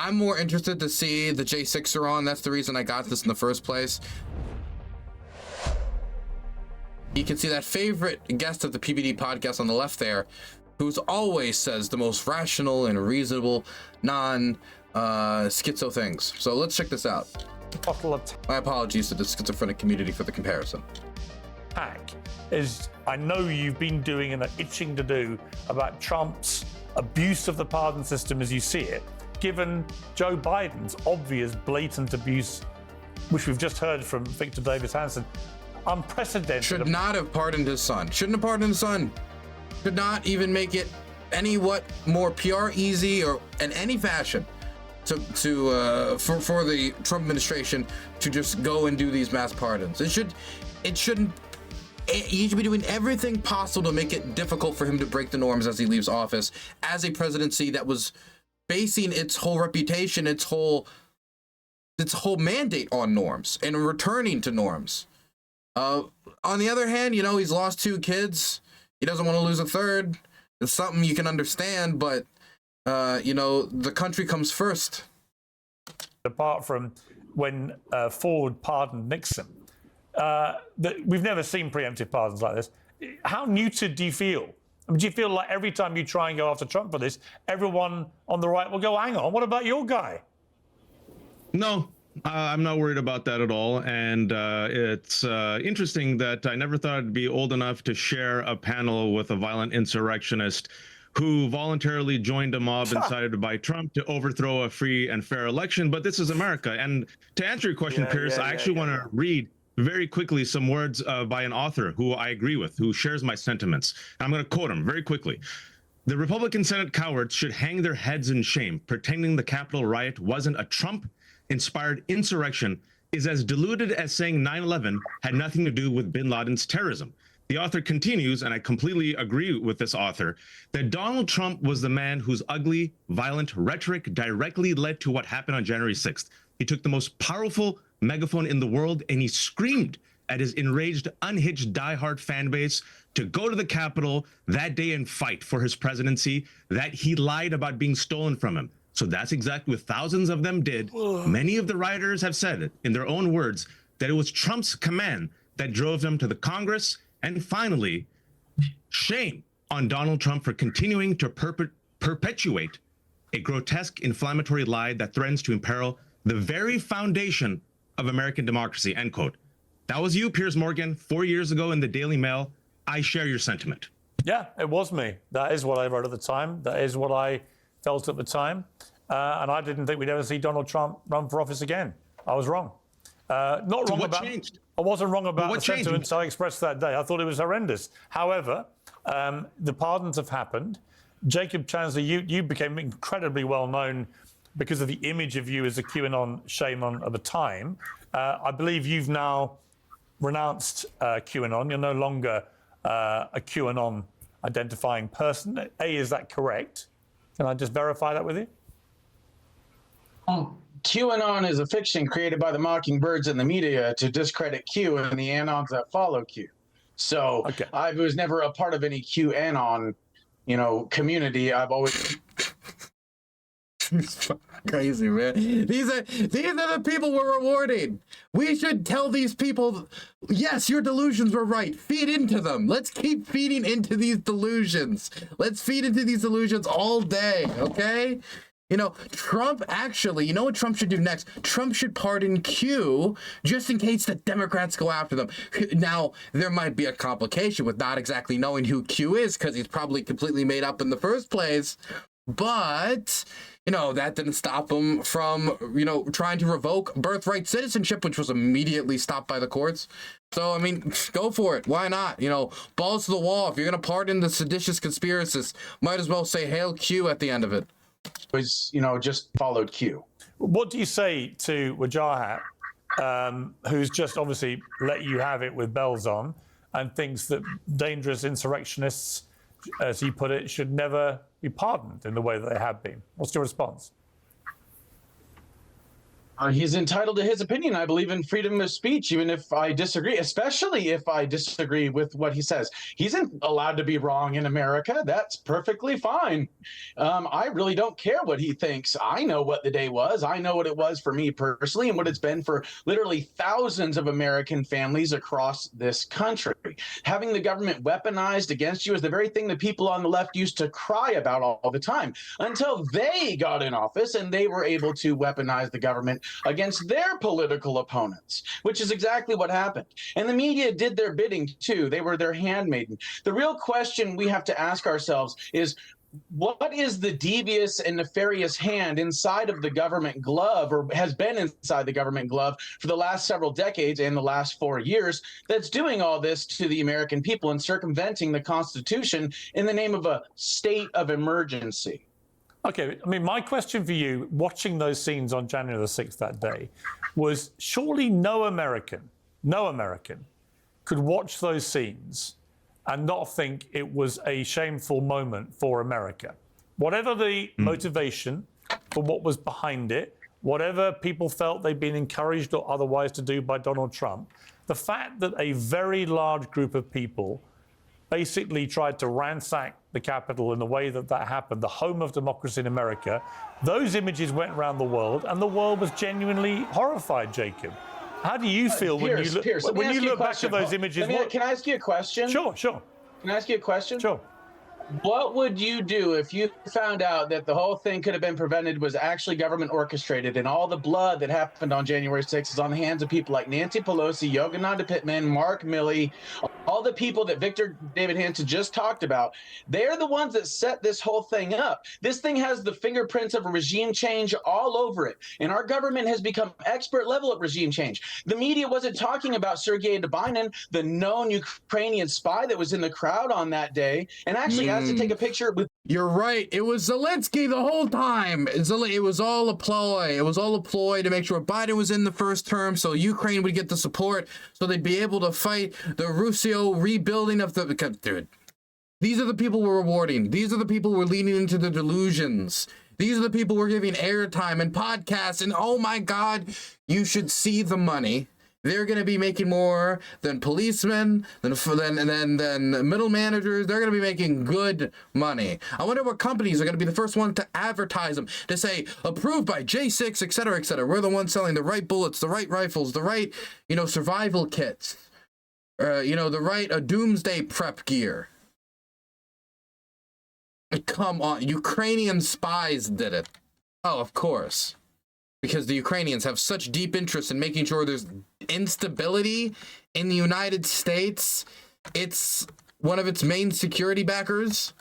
I'm more interested to see the J-6er on. That's the reason I got this in the first place. You can see that favorite guest of the PBD podcast on the left there, who's always says the most rational and reasonable, non-schizo things. So let's check this out. My apologies to the schizophrenic community for the comparison. Is I know you've been doing and are itching to do about Trump's abuse of the pardon system as you see it, given Joe Biden's obvious blatant abuse, which we've just heard from Victor Davis Hanson. Unprecedented. Should not have pardoned his son. Shouldn't have pardoned his son. Should not even make it any more PR easy or in any fashion for the Trump administration to just go and do these mass pardons. He should be doing everything possible to make it difficult for him to break the norms as he leaves office, as a presidency that was basing its whole reputation, its whole mandate on norms and returning to norms. On the other hand, he's lost 2 kids. He doesn't want to lose a third. It's something you can understand, but the country comes first. Apart from when Ford pardoned Nixon, we've never seen preemptive pardons like this. How neutered do you feel? I mean, do you feel like every time you try and go after Trump for this, everyone on the right will go, hang on, what about your guy? No, I'm not worried about that at all. And it's interesting that I never thought I'd be old enough to share a panel with a violent insurrectionist who voluntarily joined a mob incited by Trump to overthrow a free and fair election. But this is America. And to answer your question, Piers, I actually want to read very quickly some words by an author who I agree with, who shares my sentiments. I'm going to quote him very quickly. The Republican Senate cowards should hang their heads in shame. Pretending the Capitol riot wasn't a Trump-inspired insurrection is as deluded as saying 9/11 had nothing to do with bin Laden's terrorism. The author continues, and I completely agree with this author, that Donald Trump was the man whose ugly, violent rhetoric directly led to what happened on January 6th. He took the most powerful megaphone in the world and he screamed at his enraged, unhinged, diehard fan base to go to the Capitol that day and fight for his presidency, that he lied about being stolen from him. So that's exactly what thousands of them did. Many of the rioters have said it in their own words, that it was Trump's command that drove them to the Congress. And finally, shame on Donald Trump for continuing to perpetuate a grotesque, inflammatory lie that threatens to imperil the very foundation of American democracy, end quote. That was you, Piers Morgan, 4 years ago in the Daily Mail. I share your sentiment. Yeah, it was me. That is what I wrote at the time. That is what I felt at the time. And I didn't think we'd ever see Donald Trump run for office again. I was wrong. Not wrong so what about. Changed? I wasn't wrong about the changed? sentiments I expressed that day. I thought it was horrendous. However, the pardons have happened. Jacob Chansley, you became incredibly well known because of the image of you as a QAnon shaman at the time. I believe you've now renounced QAnon. You're no longer a QAnon identifying person. A, is that correct? Can I just verify that with you? QAnon is a fiction created by the mockingbirds and the media to discredit Q and the anons that follow Q. So okay. I was never a part of any QAnon, community. I've always crazy, man. These are the people we're rewarding. We should tell these people, yes, your delusions were right. Feed into them. Let's keep feeding into these delusions. Let's feed into these delusions all day, okay? Trump actually, you know what Trump should do next? Trump should pardon Q just in case the Democrats go after them. Now, there might be a complication with not exactly knowing who Q is because he's probably completely made up in the first place. But, that didn't stop him from, trying to revoke birthright citizenship, which was immediately stopped by the courts. So, go for it. Why not? Balls to the wall. If you're going to pardon the seditious conspiracists, might as well say Hail Q at the end of it. was, just followed Q. What do you say to Wajahat, who's just obviously let you have it with bells on and thinks that dangerous insurrectionists, as he put it, should never be pardoned in the way that they have been? What's your response? He's entitled to his opinion. I believe in freedom of speech, even if I disagree, especially if I disagree with what he says. He's allowed to be wrong in America. That's perfectly fine. I really don't care what he thinks. I know what the day was. I know what it was for me personally and what it's been for literally thousands of American families across this country. Having the government weaponized against you is the very thing that people on the left used to cry about all the time until they got in office and they were able to weaponize the government against their political opponents, which is exactly what happened. And the media did their bidding too. They were their handmaiden. The real question we have to ask ourselves is, what is the devious and nefarious hand inside of the government glove, or has been inside the government glove for the last several decades and the last 4 years, that's doing all this to the American people and circumventing the Constitution in the name of a state of emergency? Okay, I mean, my question for you, watching those scenes on January the 6th that day, was surely no American could watch those scenes and not think it was a shameful moment for America. Whatever the motivation for what was behind it, whatever people felt they'd been encouraged or otherwise to do by Donald Trump, the fact that a very large group of people basically tried to ransack the Capitol in the way that happened, the home of democracy in America, those images went around the world and the world was genuinely horrified, Jacob. How do you feel when you look back at those images? Can I ask you a question? Sure. Can I ask you a question? Sure. What would you do if you found out that the whole thing could have been prevented, was actually government orchestrated, and all the blood that happened on January 6th is on the hands of people like Nancy Pelosi, Yogananda Pittman, Mark Milley, all the people that Victor David Hanson just talked about? They're the ones that set this whole thing up. This thing has the fingerprints of a regime change all over it, and our government has become expert level at regime change. The media wasn't talking about Sergei Dubinin, the known Ukrainian spy that was in the crowd on that day, and actually asked to take a picture with. You're right. It was Zelensky the whole time. It was all a ploy. It was all a ploy to make sure Biden was in the first term so Ukraine would get the support so they'd be able to fight the Russo rebuilding of the... Dude, these are the people we're rewarding. These are the people we're leading into the delusions. These are the people we're giving airtime and podcasts. And oh my God, you should see the money. They're going to be making more than policemen, than middle managers. They're going to be making good money. I wonder what companies are going to be the first ones to advertise them, to say, approved by J-6, et cetera, et cetera. We're the ones selling the right bullets, the right rifles, the right, survival kits, the right doomsday prep gear. Come on, Ukrainian spies did it. Oh, of course. Because the Ukrainians have such deep interest in making sure there's instability in the United States. It's one of its main security backers.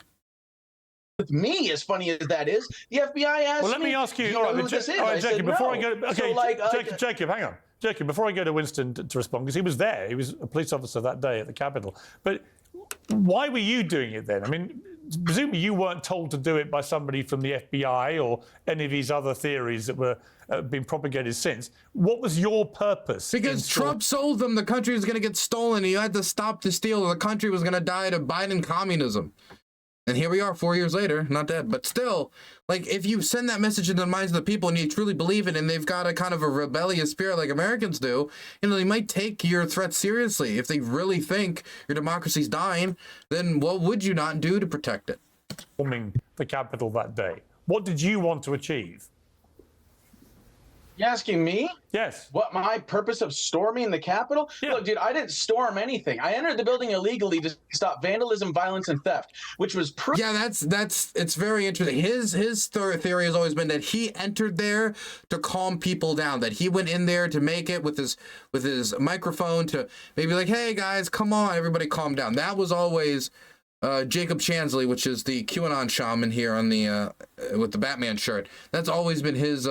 With me, as funny as that is, the FBI asked me. Well, let me ask you. All right, Jacob, before I go. Okay, Jacob, hang on. Jacob, before I go to Winston to respond, because he was there. He was a police officer that day at the Capitol. But why were you doing it then? I mean, presumably you weren't told to do it by somebody from the FBI or any of these other theories that were been propagated since. What was your purpose? Because Trump sold them the country was going to get stolen, and you had to stop the steal, or the country was going to die to Biden communism. And here we are 4 years later, not dead, but still, like, if you send that message into the minds of the people and you truly believe it, and they've got a kind of a rebellious spirit like Americans do, they might take your threat seriously. If they really think your democracy's dying, then what would you not do to protect it? Storming the Capitol that day. What did you want to achieve? You asking me? Yes. What my purpose of storming the Capitol? Yeah. Look, dude, I didn't storm anything. I entered the building illegally to stop vandalism, violence, and theft, which was yeah, it's very interesting. His theory has always been that he entered there to calm people down. That he went in there to make it with his microphone to maybe like, hey guys, come on, everybody, calm down. That was always Jacob Chansley, which is the QAnon shaman here on the with the Batman shirt. That's always been his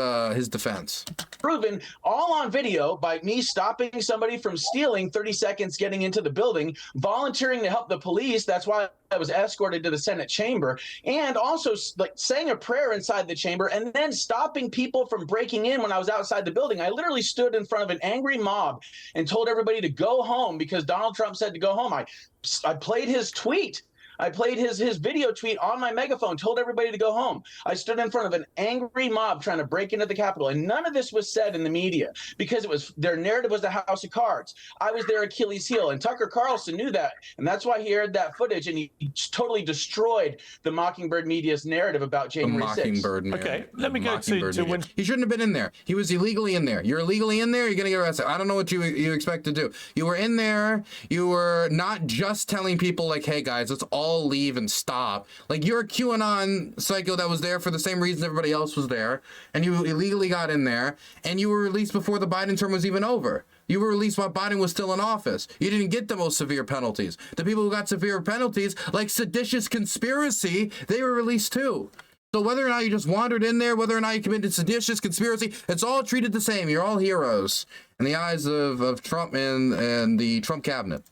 defense. Proven all on video by me stopping somebody from stealing 30 seconds getting into the building, volunteering to help the police. That's why I was escorted to the Senate chamber, and also like saying a prayer inside the chamber and then stopping people from breaking in when I was outside the building. I literally stood in front of an angry mob and told everybody to go home because Donald Trump said to go home. I played his tweet. I played his video tweet on my megaphone, told everybody to go home. I stood in front of an angry mob trying to break into the Capitol, and none of this was said in the media because it was their narrative was a house of cards. I was their Achilles heel, and Tucker Carlson knew that, and that's why he aired that footage, and he totally destroyed the Mockingbird media's narrative about January 6th. Mockingbird. Okay, let me go to when He shouldn't have been in there. He was illegally in there. You're illegally in there, you're gonna get arrested. I don't know what you expect to do. You were in there, you were not just telling people like, hey guys, let's all leave and stop. Like, you're a QAnon psycho that was there for the same reason everybody else was there, and you illegally got in there, and you were released before the Biden term was even over. You were released while Biden was still in office. You didn't get the most severe penalties. The people who got severe penalties, like seditious conspiracy, they were released too. So whether or not you just wandered in there, whether or not you committed seditious conspiracy, it's all treated the same. You're all heroes in the eyes of Trump and the Trump cabinet.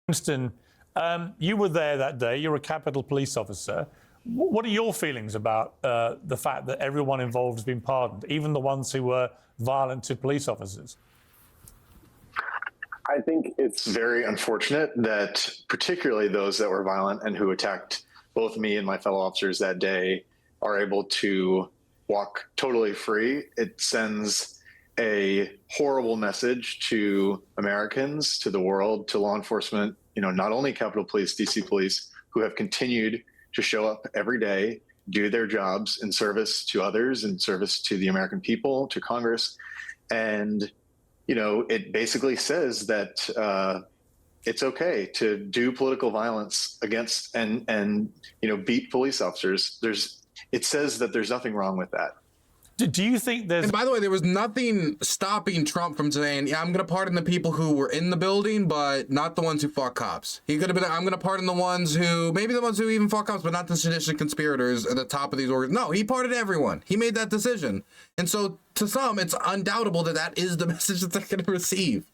Winston, you were there that day. You're a Capitol Police officer. What are your feelings about the fact that everyone involved has been pardoned, even the ones who were violent to police officers? I think it's very unfortunate that particularly those that were violent and who attacked both me and my fellow officers that day are able to walk totally free. It sends a horrible message to Americans, to the world, to law enforcement, not only Capitol Police, DC Police, who have continued to show up every day, do their jobs in service to others, in service to the American people, to Congress. And it basically says that it's okay to do political violence against and beat police officers. It says that there's nothing wrong with that. Do you think there's... And by the way, there was nothing stopping Trump from saying, yeah, I'm going to pardon the people who were in the building, but not the ones who fought cops. He could have been, I'm going to pardon the ones who, maybe the ones who even fought cops, but not the seditious conspirators at the top of these organs. No, he pardoned everyone. He made that decision. And so to some, it's undoubtable that that is the message that they're going to receive.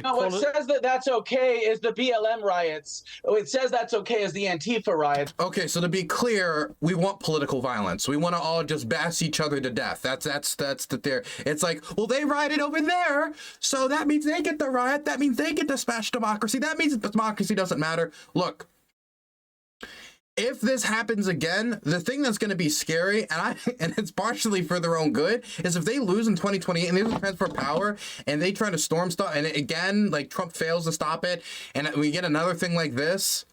No, what says that that's okay is the BLM riots. It says that's okay is the Antifa riots. Okay, so to be clear, we want political violence. We want to all just bash each other to death. That's the there. It's like, well, they rioted over there, so that means they get the riot. That means they get to smash democracy. That means democracy doesn't matter. Look, if this happens again, the thing that's going to be scary, and it's partially for their own good, is if they lose in 2028 and they lose transfer of power and they try to storm stuff, and again, like Trump fails to stop it, and we get another thing like this,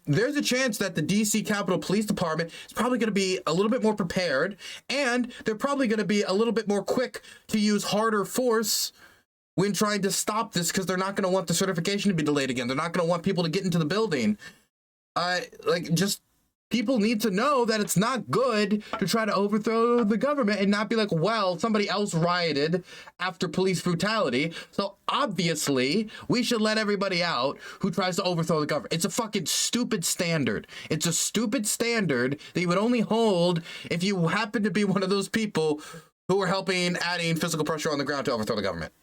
there's a chance that the DC Capitol Police Department is probably going to be a little bit more prepared, and they're probably going to be a little bit more quick to use harder force when trying to stop this, because they're not going to want the certification to be delayed again. They're not going to want people to get into the building. Just people need to know that it's not good to try to overthrow the government and not be like, well, somebody else rioted after police brutality, so obviously we should let everybody out who tries to overthrow the government. It's a fucking stupid standard. It's a stupid standard that you would only hold if you happen to be one of those people who are helping adding physical pressure on the ground to overthrow the government.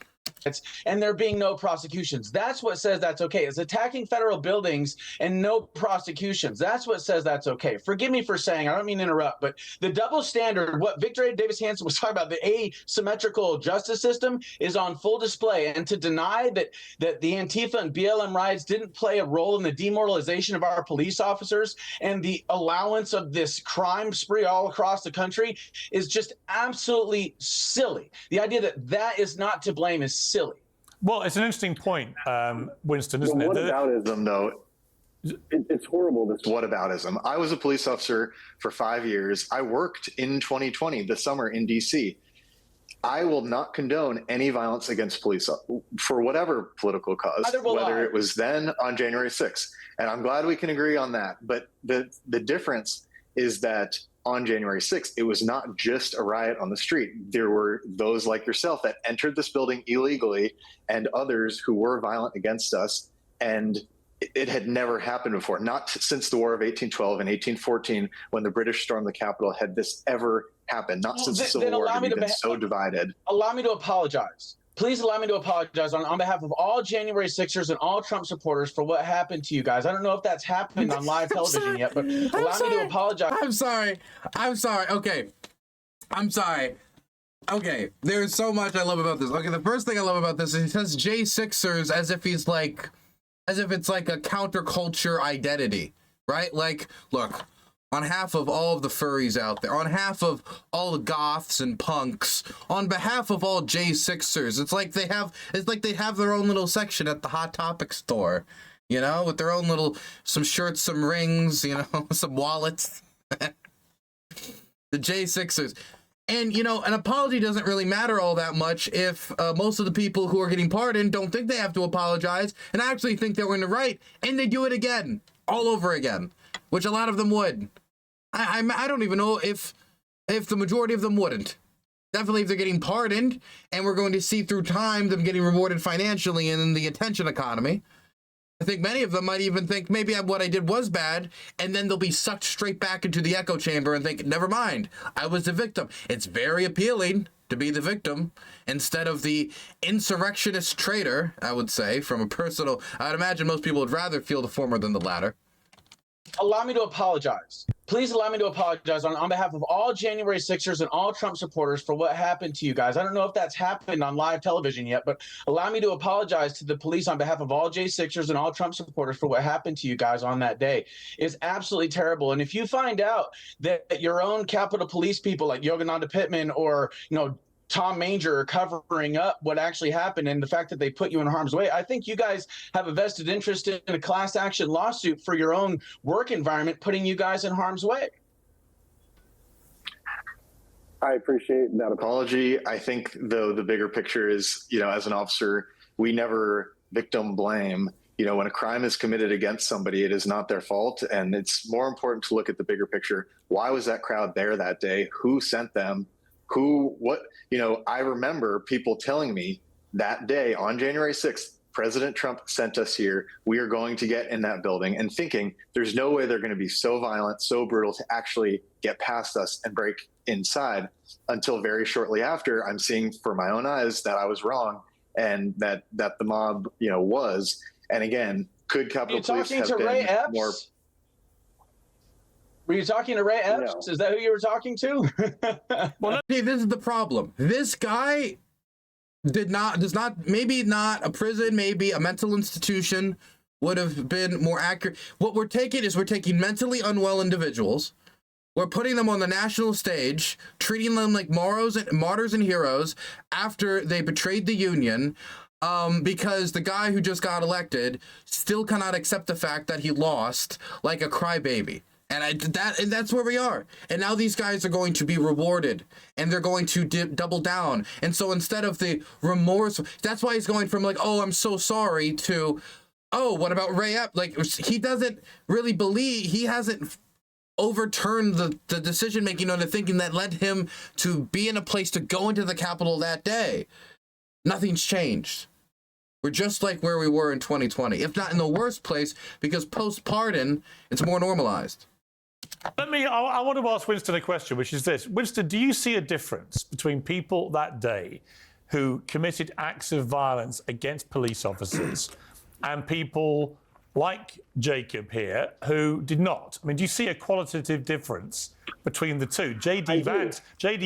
And there being no prosecutions. That's what says that's okay. It's attacking federal buildings and no prosecutions. That's what says that's okay. Forgive me for saying, I don't mean to interrupt, but the double standard, what Victoria Davis Hanson was talking about, the asymmetrical justice system is on full display. And to deny that the Antifa and BLM riots didn't play a role in the demoralization of our police officers and the allowance of this crime spree all across the country is just absolutely silly. The idea that that is not to blame is silly. Well, it's an interesting point, Winston, isn't it? Whataboutism, though, it's horrible, this whataboutism. I was a police officer for 5 years. I worked in 2020, the summer in DC. I will not condone any violence against police for whatever political cause, whether it was then on January 6th. And I'm glad we can agree on that. But the difference is that on January 6th, it was not just a riot on the street. There were those like yourself that entered this building illegally and others who were violent against us. And it had never happened before. Not since the War of 1812 and 1814, when the British stormed the Capitol, had this ever happened. Not since the Civil War had we been so divided. Allow me to apologize. Please allow me to apologize on behalf of all January 6ers and all Trump supporters for what happened to you guys. I don't know if that's happened on live television yet, but allow me to apologize. I'm sorry. Okay. I'm sorry. Okay. There's so much I love about this. Okay, the first thing I love about this is he says J-6ers as if he's like as if it's like a counterculture identity, right? Like, look, on behalf of all of the furries out there, on behalf of all the goths and punks, on behalf of all J-6ers, it's like they have their own little section at the Hot Topic store, you know, with their own little, some shirts, some rings, you know, some wallets. The J-6ers. And, you know, an apology doesn't really matter all that much if most of the people who are getting pardoned don't think they have to apologize and actually think they were in the right, and they do it again, all over again, which a lot of them would. I don't even know if the majority of them wouldn't. Definitely if they're getting pardoned, and we're going to see through time them getting rewarded financially and in the attention economy. I think many of them might even think maybe what I did was bad, and then they'll be sucked straight back into the echo chamber and think, never mind, I was the victim. It's very appealing to be the victim instead of the insurrectionist traitor, I would say, from a personal... I'd imagine most people would rather feel the former than the latter. Allow me to apologize. Please allow me to apologize on behalf of all January 6ers and all Trump supporters for what happened to you guys. I don't know if that's happened on live television yet, but allow me to apologize to the police on behalf of all J-6ers and all Trump supporters for what happened to you guys on that day. It's absolutely terrible. And if you find out that your own Capitol Police people like Yogananda Pittman or, you know, Tom Manger covering up what actually happened and the fact that they put you in harm's way, I think you guys have a vested interest in a class action lawsuit for your own work environment, putting you guys in harm's way. I appreciate that apology. I think, though, the bigger picture is, you know, as an officer, we never victim blame. You know, when a crime is committed against somebody, it is not their fault. And it's more important to look at the bigger picture. Why was that crowd there that day? Who sent them? What, you know, I remember people telling me that day on January 6th, President Trump sent us here. We are going to get in that building, and thinking there's no way they're going to be so violent, so brutal to actually get past us and break inside, until very shortly after I'm seeing for my own eyes that I was wrong and that the mob, you know, was. And again, could Capitol Police have been more... Were you talking to Ray Epps? No. Is that who you were talking to? Well, see, this is the problem. This guy does not, maybe not a prison, maybe a mental institution would have been more accurate. What we're taking is we're taking mentally unwell individuals. We're putting them on the national stage, treating them like martyrs and heroes after they betrayed the Union, because the guy who just got elected still cannot accept the fact that he lost like a crybaby. And that's where we are. And now these guys are going to be rewarded, and they're going to double down. And so instead of the remorse, that's why he's going from like, oh, I'm so sorry, to, oh, what about Ray Epps? Like, he doesn't really believe, he hasn't overturned the decision making on the thinking that led him to be in a place to go into the Capitol that day. Nothing's changed. We're just like where we were in 2020, if not in the worst place, because post-pardon, it's more normalized. I want to ask Winston a question, which is this. Winston, do you see a difference between people that day who committed acts of violence against police officers and people like Jacob here who did not? I mean, do you see a qualitative difference between the two? J.D.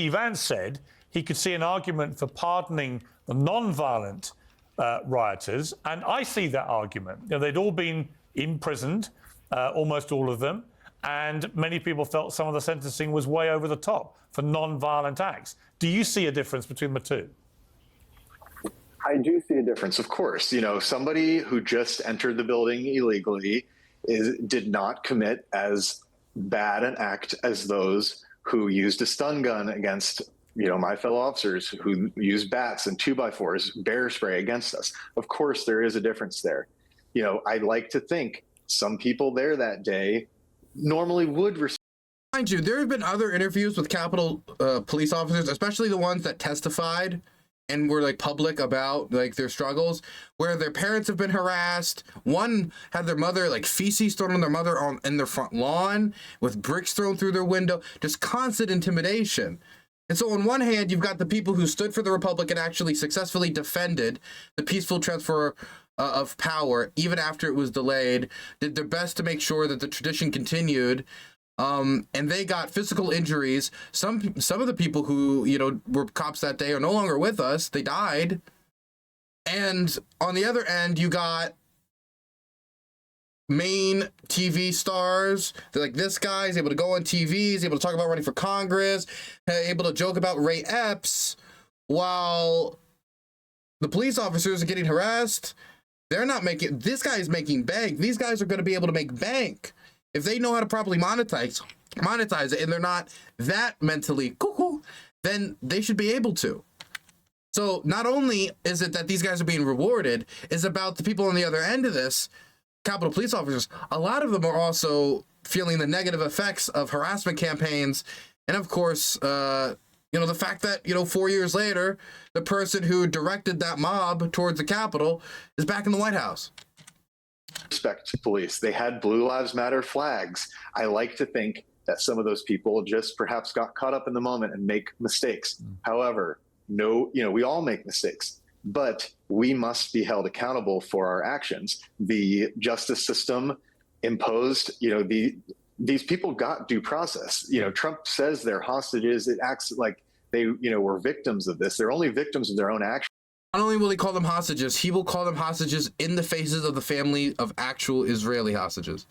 Vance said he could see an argument for pardoning the non-violent rioters, and I see that argument. You know, they'd all been imprisoned, almost all of them, and many people felt some of the sentencing was way over the top for non-violent acts. Do you see a difference between the two? I do see a difference, of course. You know, somebody who just entered the building illegally did not commit as bad an act as those who used a stun gun against, you know, my fellow officers, who used bats and 2x4s, bear spray against us. Of course, there is a difference there. You know, I'd like to think some people there that day normally would respect. Mind you, there have been other interviews with Capitol police officers, especially the ones that testified and were like public about like their struggles, where their parents have been harassed. One had their mother, like feces thrown on their mother in their front lawn with bricks thrown through their window, just constant intimidation. And so on one hand, you've got the people who stood for the Republic and actually successfully defended the peaceful transfer of power, even after it was delayed, did their best to make sure that the tradition continued. And they got physical injuries. Some of the people who, you know, were cops that day are no longer with us. They died. And on the other end, you got main TV stars. They're like, this guy's able to go on TV, he's able to talk about running for Congress, able to joke about Ray Epps, while the police officers are getting harassed. They're not making, this guy is making bank. These guys are going to be able to make bank if they know how to properly monetize it, and they're not that mentally cuckoo, then they should be able to. So not only is it that these guys are being rewarded, it's about the people on the other end of this, Capitol Police officers. A lot of them are also feeling the negative effects of harassment campaigns, and of course, the fact that, 4 years later, the person who directed that mob towards the Capitol is back in the White House. Respect to police. They had Blue Lives Matter flags. I like to think that some of those people just perhaps got caught up in the moment and make mistakes. However, we all make mistakes, but we must be held accountable for our actions. The justice system imposed, these people got due process. Trump says they're hostages. It acts like they, were victims of this. They're only victims of their own actions. Not only will he call them hostages, he will call them hostages in the faces of the family of actual Israeli hostages.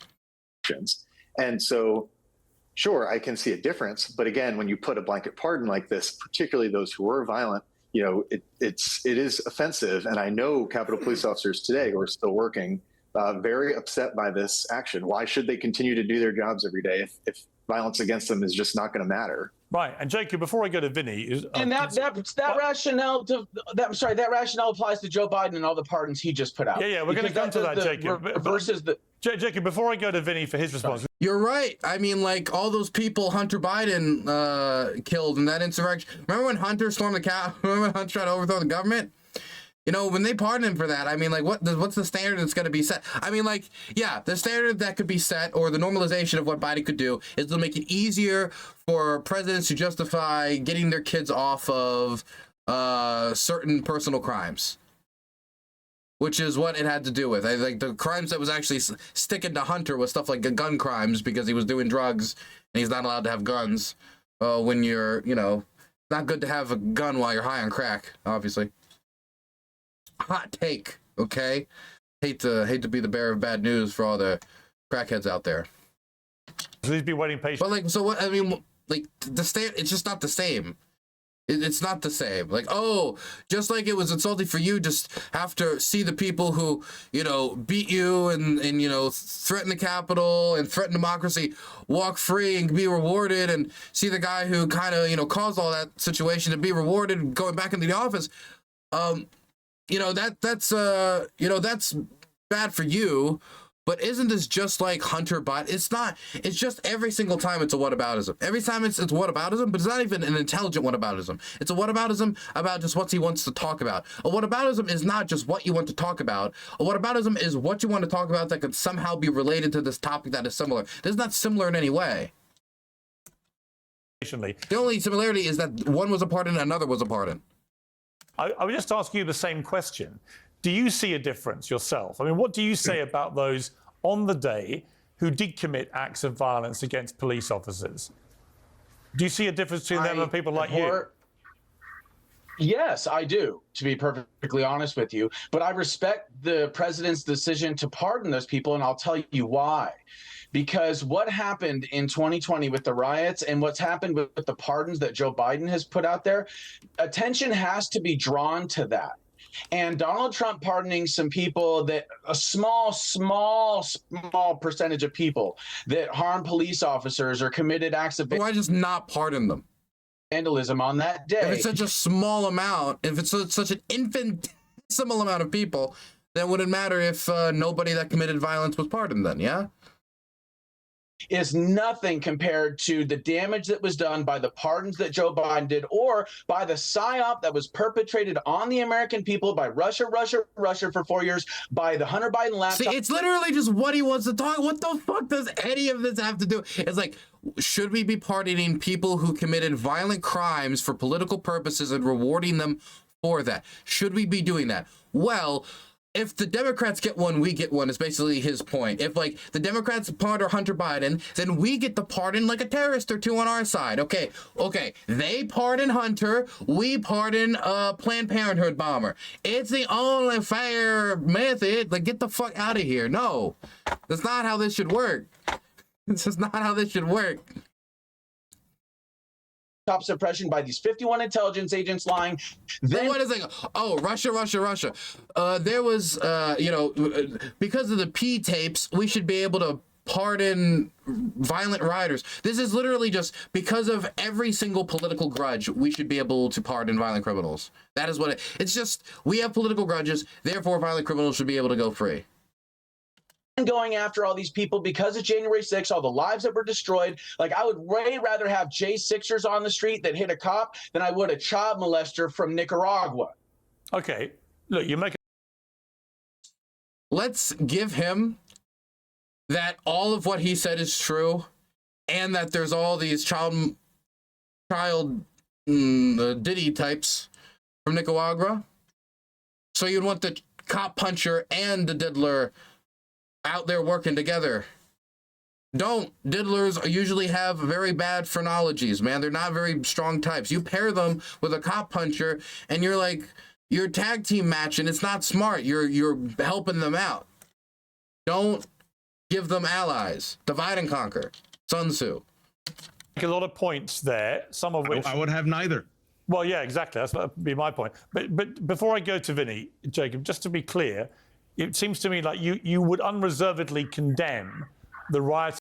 And so, sure, I can see a difference. But again, when you put a blanket pardon like this, particularly those who were violent, it is offensive. And I know Capitol Police officers today who are still working very upset by this action. Why should they continue to do their jobs every day if violence against them is just not going to matter? Right, and Jacob, before I go to Vinny, and that rationale applies to Joe Biden and all the pardons he just put out. Yeah, we're going to come to that, Jacob. Versus the Jacob, before I go to Vinny for his response. You're right. I mean, like all those people Hunter Biden killed in that insurrection. Remember when Hunter stormed the Capitol? Remember when Hunter tried to overthrow the government? When they pardon him for that, I mean, like, what's the standard that's going to be set? I mean, like, yeah, the standard that could be set, or the normalization of what Biden could do, is to make it easier for presidents to justify getting their kids off of certain personal crimes, which is what it had to do with. I think the crimes that was actually sticking to Hunter was stuff like gun crimes, because he was doing drugs and he's not allowed to have guns when you're, not good to have a gun while you're high on crack, obviously. Hot take, okay? Hate to be the bearer of bad news for all the crackheads out there. Please be waiting patiently. But like, so what? I mean, like it's just not the same. It's not the same. Like, oh, just like it was insulting for you, just have to see the people who, beat you and threaten the Capitol and threaten democracy walk free and be rewarded, and see the guy who kind of, caused all that situation to be rewarded going back into the office. That's bad for you, but isn't this just like Hunter Biden? It's not. It's just every single time it's a whataboutism. Every time it's whataboutism, but it's not even an intelligent whataboutism. It's a whataboutism about just what he wants to talk about. A whataboutism is not just what you want to talk about. A whataboutism is what you want to talk about that could somehow be related to this topic that is similar. This is not similar in any way. The only similarity is that one was a pardon and another was a pardon. I would just ask you the same question. Do you see a difference yourself? I mean, what do you say about those on the day who did commit acts of violence against police officers? Do you see a difference between them and people like you? Yes, I do, to be perfectly honest with you. But I respect the president's decision to pardon those people, and I'll tell you why. Because what happened in 2020 with the riots and what's happened with the pardons that Joe Biden has put out there, attention has to be drawn to that. And Donald Trump pardoning some people, that a small percentage of people that harm police officers or committed acts of why just not pardon them? Vandalism on that day. If it's such a small amount, if it's such an infinitesimal amount of people, then would it matter if nobody that committed violence was pardoned then, yeah? Is nothing compared to the damage that was done by the pardons that Joe Biden did, or by the psyop that was perpetrated on the American people by Russia for 4 years, by the Hunter Biden laptop. See, it's literally just what he wants to talk. What the fuck does any of this have to do? It's like, should we be pardoning people who committed violent crimes for political purposes and rewarding them for that? Should we be doing that? Well, if the Democrats get one, we get one, is basically his point. If, like, the Democrats pardon Hunter Biden, then we get to pardon, like, a terrorist or two on our side. Okay, they pardon Hunter, we pardon Planned Parenthood bomber. It's the only fair method. Like, get the fuck out of here. No, that's not how this should work. This is not how this should work. Top suppression by these 51 intelligence agents lying. Then what is it? Oh, Russia. There was, because of the P tapes, we should be able to pardon violent rioters. This is literally just because of every single political grudge, we should be able to pardon violent criminals. That is what it's just, we have political grudges, therefore violent criminals should be able to go free. Going after all these people because of January 6th, all the lives that were destroyed. Like, I would way rather have J-6ers on the street that hit a cop than I would a child molester from Nicaragua. Okay, look, you make. Let's give him that all of what he said is true, and that there's all these child Diddy types from Nicaragua. So you'd want the cop puncher and the diddler out there working together. Don't. Diddlers usually have very bad phrenologies, man. They're not very strong types. You pair them with a cop puncher and you're tag team matching. It's not smart. You're helping them out. Don't give them allies. Divide and conquer. Sun Tzu. A lot of points there, some of which I would have neither. Well, yeah, exactly. That's what would be my point. But before I go to Vinny, Jacob, just to be clear, it seems to me like you would unreservedly condemn the riots.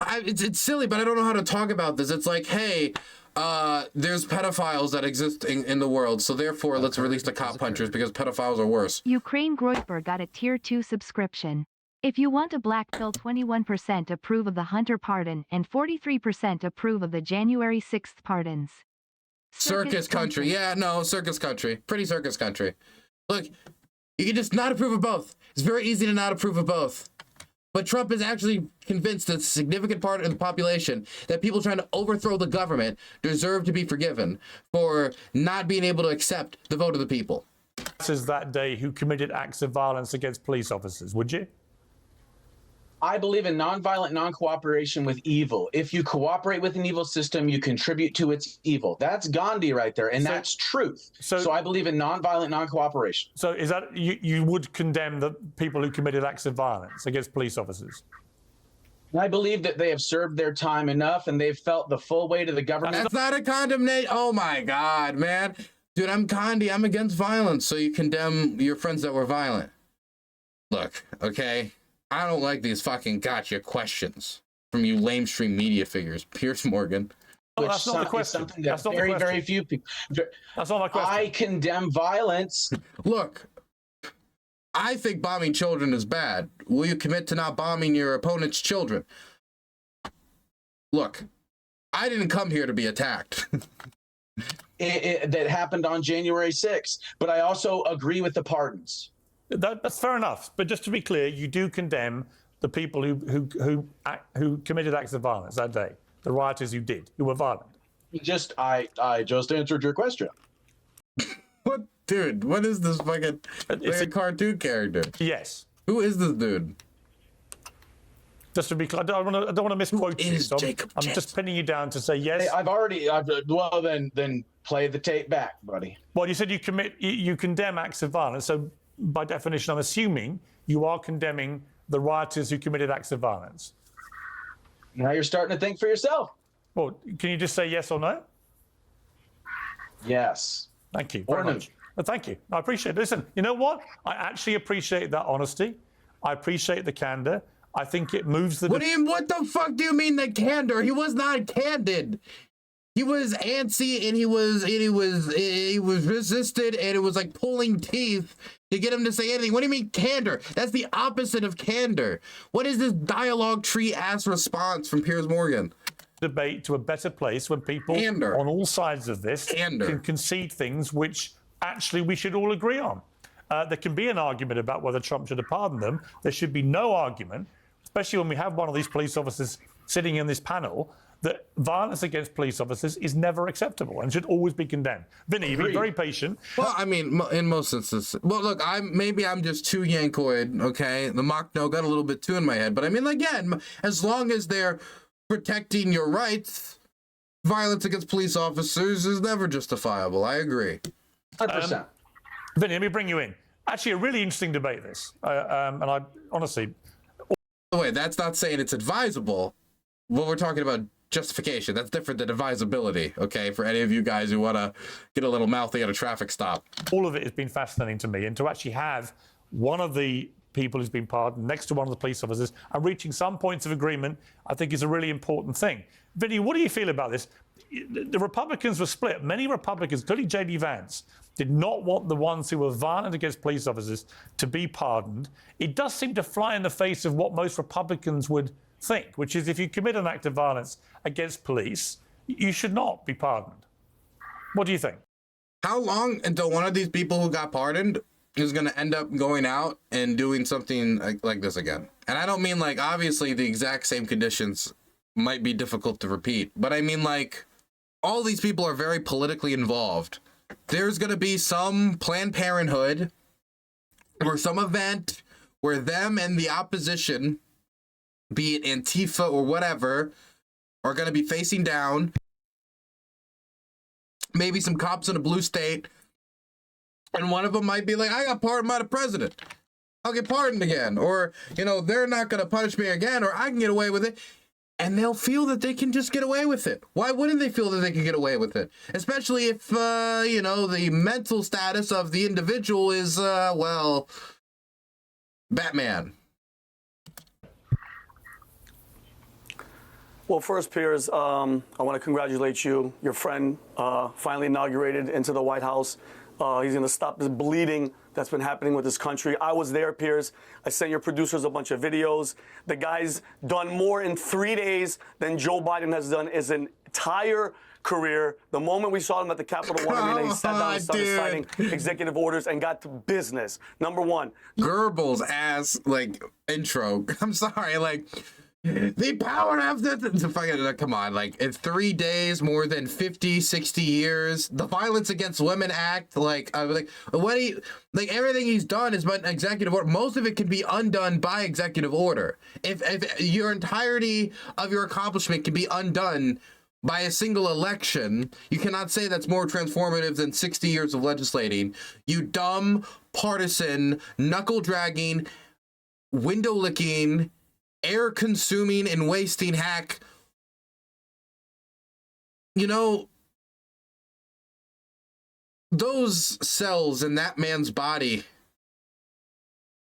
It's silly, but I don't know how to talk about this. It's like, hey, there's pedophiles that exist in the world, so therefore let's release the cop punchers because pedophiles are worse. Ukraine Groyper got a Tier 2 subscription. If you want a black pill, 21% approve of the Hunter pardon and 43% approve of the January 6th pardons. Circus country. Yeah, no, circus country. Pretty circus country. Look, you can just not approve of both. It's very easy to not approve of both. But Trump is actually convinced that a significant part of the population, that people trying to overthrow the government, deserve to be forgiven for not being able to accept the vote of the people. Is that day who committed acts of violence against police officers, would you? I believe in nonviolent non-cooperation with evil. If you cooperate with an evil system, you contribute to its evil. That's Gandhi right there, and that's truth. So I believe in nonviolent non-cooperation. So is that you would condemn the people who committed acts of violence against police officers? I believe that they have served their time enough and they've felt the full weight of the government. That's not a condemnation. Oh my God, man. Dude, I'm Gandhi. I'm against violence. So you condemn your friends that were violent. Look, okay? I don't like these fucking gotcha questions from you lamestream media figures. Piers Morgan. Oh, that's not the question. That's not very, very few people. That's not my question. I condemn violence. Look, I think bombing children is bad. Will you commit to not bombing your opponent's children? Look, I didn't come here to be attacked. That happened on January 6th, but I also agree with the pardons. That's fair enough. But just to be clear, you do condemn the people who committed acts of violence that day, the rioters who were violent. I just answered your question. What, dude? What is this fucking a cartoon character? Yes. Who is this dude? Just to be clear, I don't want to misquote you. So I'm just pinning you down to say yes. Hey, well, then play the tape back, buddy. Well, you said you condemn acts of violence. So by definition, I'm assuming you are condemning the rioters who committed acts of violence. Now you're starting to think for yourself. Well, can you just say yes or no? Yes. Thank you very much. Well, thank you. I appreciate it. Listen, you know what? I actually appreciate that honesty. I appreciate the candor. I think it moves the... What the fuck do you mean the candor? He was not candid. He was antsy and he was resisted, and it was like pulling teeth to get him to say anything. What do you mean candor? That's the opposite of candor. What is this dialogue tree ass response from Piers Morgan? Debate to a better place when people on all sides of this can concede things which actually we should all agree on. There can be an argument about whether Trump should have pardoned them. There should be no argument, especially when we have one of these police officers sitting in this panel, that violence against police officers is never acceptable and should always be condemned. Vinny, you've been very patient. Well, I mean, in most instances. Well, look, maybe I'm just too yankoid, okay? The mock no got a little bit too in my head. But I mean, again, as long as they're protecting your rights, violence against police officers is never justifiable. I agree. 100%. Vinny, let me bring you in. Actually, a really interesting debate, this. And I honestly... By the way, that's not saying it's advisable. Well, we're talking about justification. That's different than advisability, okay? For any of you guys who want to get a little mouthy at a traffic stop. All of it has been fascinating to me. And to actually have one of the people who's been pardoned next to one of the police officers and reaching some points of agreement, I think is a really important thing. Vinny, what do you feel about this? The Republicans were split. Many Republicans, including J.D. Vance, did not want the ones who were violent against police officers to be pardoned. It does seem to fly in the face of what most Republicans would think, which is if you commit an act of violence against police, you should not be pardoned. What do you think? How long until one of these people who got pardoned is going to end up going out and doing something like this again? And I don't mean like, obviously the exact same conditions might be difficult to repeat, but I mean like all these people are very politically involved. There's going to be some Planned Parenthood or some event where them and the opposition, be it Antifa or whatever, are going to be facing down. Maybe some cops in a blue state. And one of them might be like, I got pardoned by the president. I'll get pardoned again. Or, you know, they're not going to punish me again, or I can get away with it. And they'll feel that they can just get away with it. Why wouldn't they feel that they can get away with it? Especially if, you know, the mental status of the individual is, well, Batman. Well, first, Piers, I want to congratulate you. Your friend finally inaugurated into the White House. He's going to stop this bleeding that's been happening with this country. I was there, Piers. I sent your producers a bunch of videos. The guy's done more in 3 days than Joe Biden has done his entire career. The moment we saw him at the Capitol One Arena, he sat down and started signing executive orders and got to business. Number one. Goebbels ass, like, intro. I'm sorry, like... The power of the fucking, come on, like, in 3 days, more than 50, 60 years, the Violence Against Women Act, like what he, like, everything he's done is but executive order. Most of it can be undone by executive order. If your entirety of your accomplishment can be undone by a single election, you cannot say that's more transformative than 60 years of legislating. You dumb, partisan, knuckle-dragging, window-licking, air-consuming and wasting hack. You know, those cells in that man's body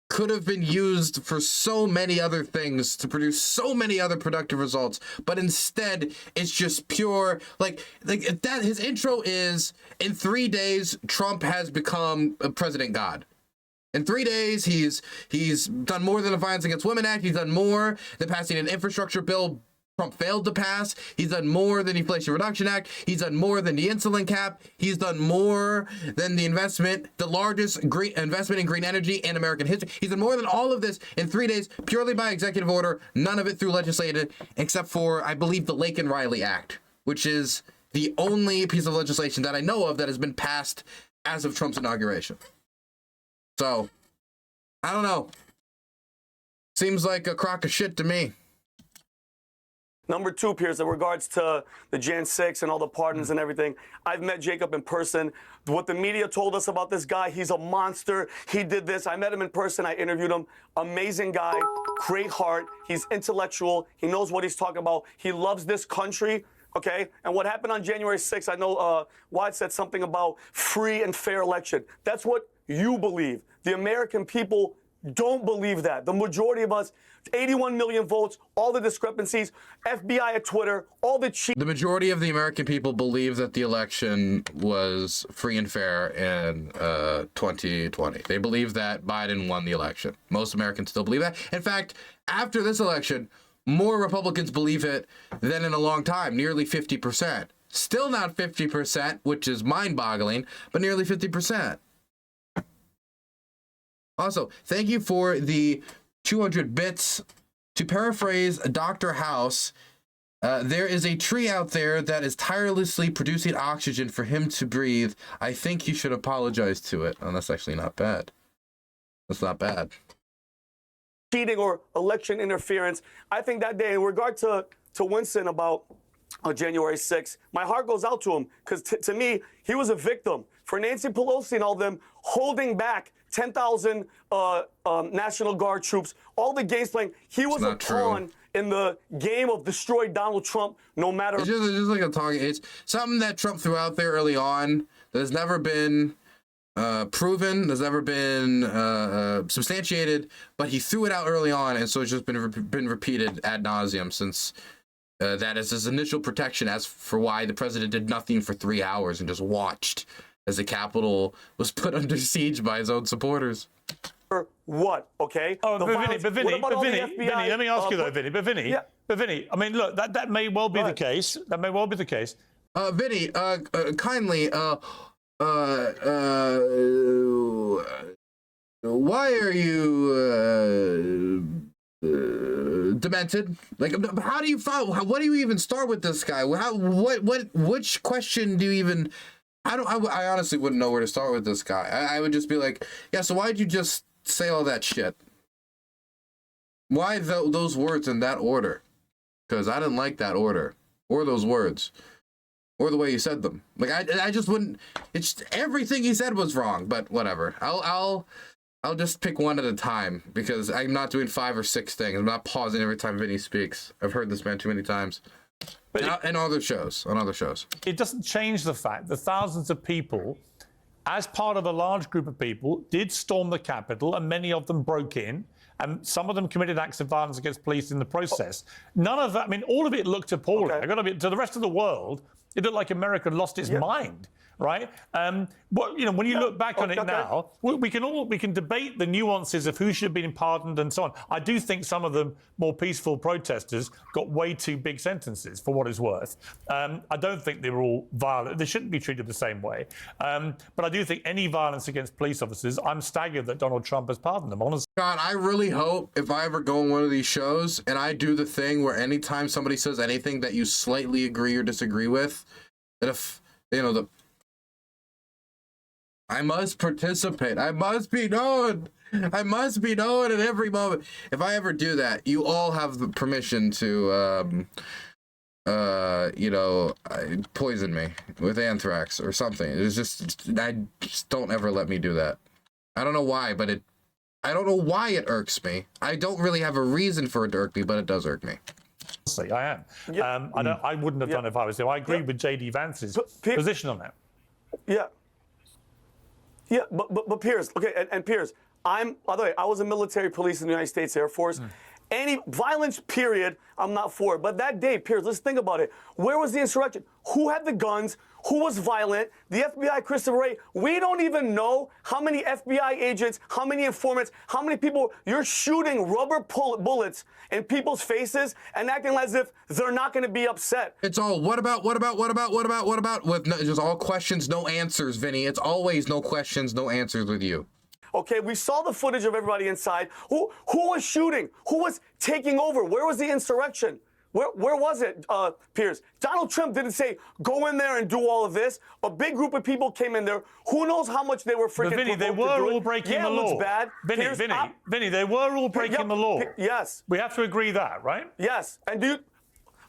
could have been used for so many other things to produce so many other productive results, but instead it's just pure, like that. His intro is, in 3 days Trump has become a president god. In 3 days, he's done more than the Violence Against Women Act. He's done more than passing an infrastructure bill Trump failed to pass. He's done more than the Inflation Reduction Act. He's done more than the insulin cap. He's done more than the largest green investment in green energy in American history. He's done more than all of this in 3 days, purely by executive order, none of it through legislative, except for, I believe, the Lake and Riley Act, which is the only piece of legislation that I know of that has been passed as of Trump's inauguration. So, I don't know. Seems like a crock of shit to me. Number two, Piers, in regards to the Jan 6 and all the pardons and everything, I've met Jacob in person. What the media told us about this guy, he's a monster. He did this. I met him in person. I interviewed him. Amazing guy, great heart. He's intellectual. He knows what he's talking about. He loves this country. Okay, and what happened on January 6th, I know Wyatt said something about free and fair election. That's what you believe. The American people don't believe that. The majority of us, 81 million votes, all the discrepancies, FBI at Twitter, all the cheat. The majority of the American people believe that the election was free and fair in 2020. They believe that Biden won the election. Most Americans still believe that. In fact, after this election, more Republicans believe it than in a long time, nearly 50%. Still not 50%, which is mind-boggling, but nearly 50%. Also, thank you for the 200 bits. To paraphrase Dr. House, There is a tree out there that is tirelessly producing oxygen for him to breathe. I think you should apologize to it. And that's actually not bad. That's not bad. Cheating or election interference. I think that day, in regard to Winston about January 6th, my heart goes out to him because to me, he was a victim for Nancy Pelosi and all them holding back 10,000 National Guard troops, all the games playing. He was a pawn in the game of destroy Donald Trump, no matter. It's just like a talking. It's something that Trump threw out there early on that has never been proven, has never been substantiated, but he threw it out early on, and so it's just been repeated ad nauseum since. That is his initial protection as for why the president did nothing for 3 hours and just watched as the Capitol was put under siege by his own supporters. What? Okay. Oh, but Vinny, let me ask you though, Vinny. But Vinny, I mean, look, that may well be the case. That may well be the case. Vinny, kindly, why are you demented? Like, how do you follow? What do you even start with this guy? Which question do you even? I honestly wouldn't know where to start with this guy. I would just be like, yeah. So why'd you just say all that shit? Why those words in that order? Because I didn't like that order or those words or the way you said them. Like I just wouldn't. It's everything he said was wrong. But whatever. I'll just pick one at a time because I'm not doing 5 or 6 things. I'm not pausing every time Vinny speaks. I've heard this man too many times. And other shows, on other shows. It doesn't change the fact that thousands of people, as part of a large group of people, did storm the Capitol, and many of them broke in, and some of them committed acts of violence against police in the process. None of that, I mean, all of it looked appalling. Okay. I got to be to the rest of the world. It looked like America lost its mind. Right? But you know, when you look back on it now, we can debate the nuances of who should have been pardoned and so on. I do think some of the more peaceful protesters got way too big sentences for what it's worth. I don't think they were all violent. They shouldn't be treated the same way. But I do think any violence against police officers, I'm staggered that Donald Trump has pardoned them. Honestly. God, I really hope if I ever go on one of these shows and I do the thing where anytime somebody says anything that you slightly agree or disagree with, that if I must participate. I must be known. I must be known at every moment. If I ever do that, you all have the permission to, poison me with anthrax or something. It's just, don't ever let me do that. I don't know why, but I don't know why it irks me. I don't really have a reason for it to irk me, but it does irk me. I am. I wouldn't have done it if I was there. I agree with J.D. Vance's position on that. Yeah. Yeah, but Piers, okay, and Piers, by the way, I was a military police in the United States Air Force. Any violence, period, I'm not for it. But that day, Piers, let's think about it. Where was the insurrection? Who had the guns? Who was violent? The FBI, Christopher Wray. We don't even know how many FBI agents, how many informants, how many people you're shooting rubber bullets in people's faces and acting as if they're not going to be upset. It's all what about, with just all questions, no answers, Vinny. It's always no questions, no answers with you. Okay, we saw the footage of everybody inside. Who was shooting? Who was taking over? Where was the insurrection? Where was it, Piers? Donald Trump didn't say, go in there and do all of this. A big group of people came in there. Who knows how much they were freaking But Vinny, they were all breaking the law. It looks bad. Vinny, they were all breaking the law. Yes. We have to agree that, right? Yes. And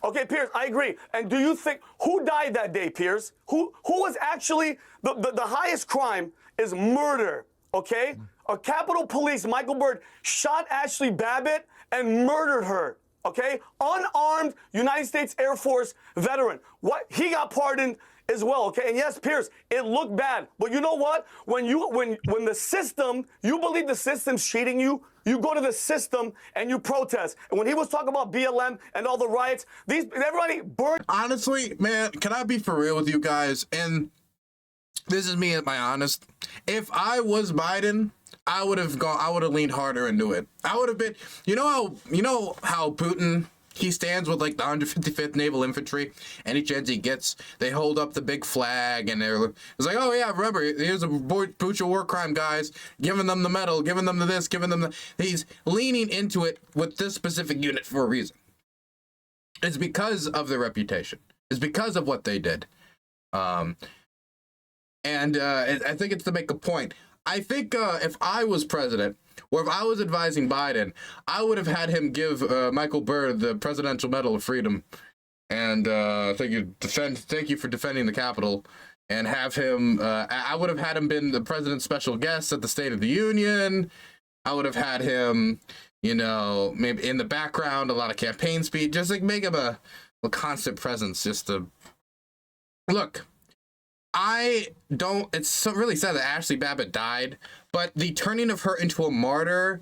okay, Piers, I agree. And do you think, who died that day, Piers? Who was actually, the highest crime is murder, okay? A Capitol Police, Michael Byrd, shot Ashley Babbitt and murdered her. Okay, unarmed United States Air Force veteran. What he got pardoned as well. Okay, and yes, Piers, it looked bad, but you know what? When the system, you believe the system's cheating you, you go to the system and you protest. And when he was talking about BLM and all the riots, everybody burned. Honestly, man, can I be for real with you guys? And this is me at my honest. If I was Biden, I would have leaned harder into it. I would have been, you know how Putin, he stands with like the 155th Naval Infantry, any chance he gets, they hold up the big flag and it's like, oh yeah, remember, here's a bunch of war crime guys, giving them the medal, giving them the this, giving them the, he's leaning into it with this specific unit for a reason. It's because of their reputation. It's because of what they did. I think it's to make a point. I think if I was president, or if I was advising Biden, I would have had him give Michael Byrd the Presidential Medal of Freedom, and thank you for defending the Capitol, and have him. I would have had him been the president's special guest at the State of the Union. I would have had him, you know, maybe in the background, a lot of campaign speech, just like make him a constant presence. Just to look. It's so really sad that Ashley Babbitt died, but the turning of her into a martyr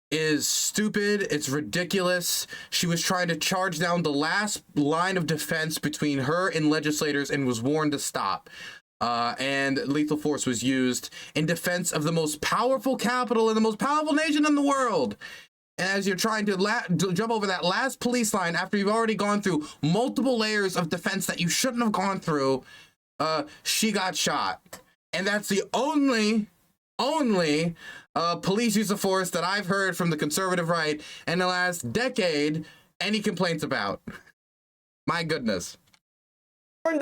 is stupid. It's ridiculous. She was trying to charge down the last line of defense between her and legislators and was warned to stop. And lethal force was used in defense of the most powerful capital and the most powerful nation in the world. And as you're trying to jump over that last police line after you've already gone through multiple layers of defense that you shouldn't have gone through, she got shot. And that's the only police use of force that I've heard from the conservative right in the last decade any complaints about. My goodness.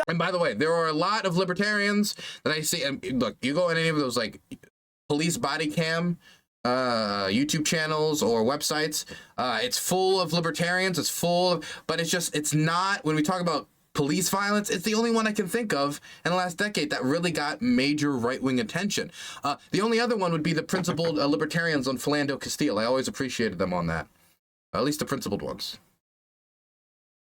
And by the way, there are a lot of libertarians that I see. Look, you go on any of those like police body cam YouTube channels or websites, it's full of libertarians. But it's not, when we talk about police violence, it's the only one I can think of in the last decade that really got major right-wing attention. The only other one would be the principled libertarians on Philando Castile. I always appreciated them on that. At least the principled ones.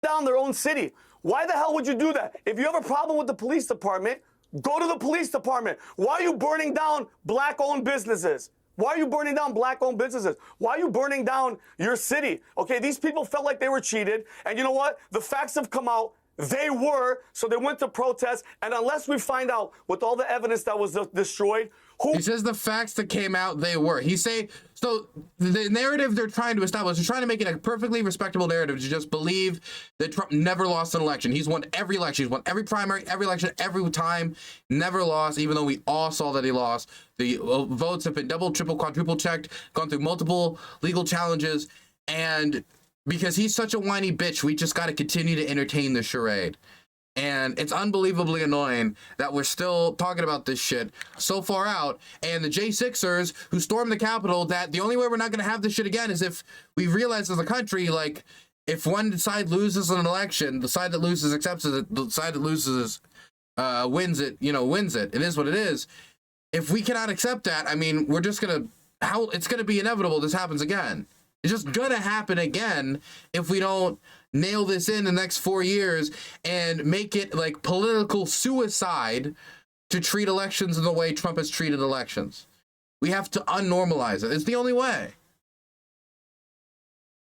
Down their own city. Why the hell would you do that? If you have a problem with the police department, go to the police department. Why are you burning down black-owned businesses? Why are you burning down black-owned businesses? Why are you burning down your city? Okay, these people felt like they were cheated, and you know what? The facts have come out. They were, so they went to protest, and unless we find out with all the evidence that was destroyed, He says the facts that came out, they were. So the narrative they're trying to establish, they're trying to make it a perfectly respectable narrative to just believe that Trump never lost an election. He's won every election. He's won every primary, every election, every time, never lost, even though we all saw that he lost. The votes have been double, triple, quadruple checked, gone through multiple legal challenges, and because he's such a whiny bitch, we just got to continue to entertain the charade. And it's unbelievably annoying that we're still talking about this shit so far out. And the J-6ers who stormed the Capitol, that the only way we're not going to have this shit again is if we realize as a country, like, if one side loses an election, the side that loses accepts it, the side that loses wins it. It is what it is. If we cannot accept that, I mean, we're just going to, it's going to be inevitable this happens again. It's just going to happen again if we don't nail this in the next 4 years and make it like political suicide to treat elections in the way Trump has treated elections. We have to unnormalize it. It's the only way.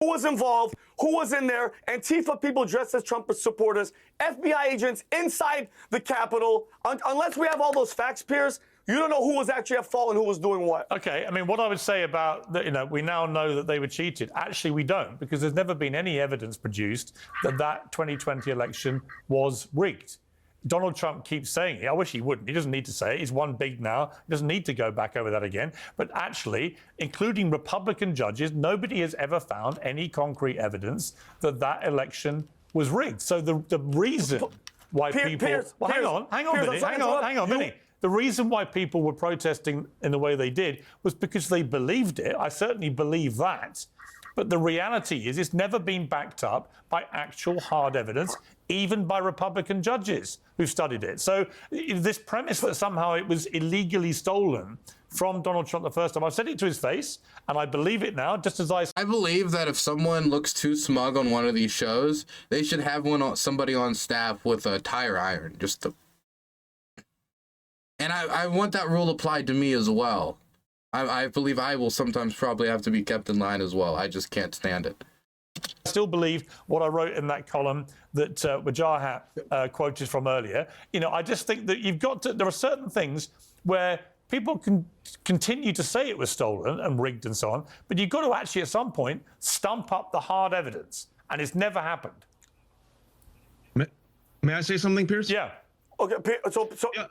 who was involved, who was in there, Antifa people dressed as Trump supporters, FBI agents inside the Capitol. Unless we have all those facts, Piers, you don't know who was actually at fault and who was doing what. Okay, I mean, what I would say about that, we now know that they were cheated. Actually, we don't, because there's never been any evidence produced that that 2020 election was rigged. Donald Trump keeps saying it. I wish he wouldn't. He doesn't need to say it. He's won big now. He doesn't need to go back over that again. But actually, including Republican judges, nobody has ever found any concrete evidence that that election was rigged. So the reason why people... hang on a minute. The reason why people were protesting in the way they did was because they believed it. I certainly believe that. But the reality is it's never been backed up by actual hard evidence, even by Republican judges who've studied it. So this premise that somehow it was illegally stolen from Donald Trump the first time, I've said it to his face, and I believe it now, just as I believe that if someone looks too smug on one of these shows, they should have somebody on staff with a tire iron, just to... And I want that rule applied to me as well. I believe I will sometimes probably have to be kept in line as well. I just can't stand it. I still believe what I wrote in that column that Wajahat quoted from earlier. I just think that there are certain things where people can continue to say it was stolen and rigged and so on, but you've got to actually at some point stump up the hard evidence, and it's never happened. May I say something, Piers? Yeah. Okay, so yeah.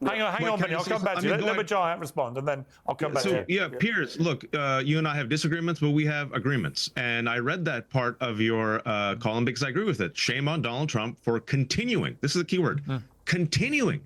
Hang on, Benny. I'll come back to you. Let Bajaj respond, and then I'll come back to you. Yeah, Piers, look, you and I have disagreements, but we have agreements. And I read that part of your column because I agree with it. Shame on Donald Trump for continuing, this is the key word, continuing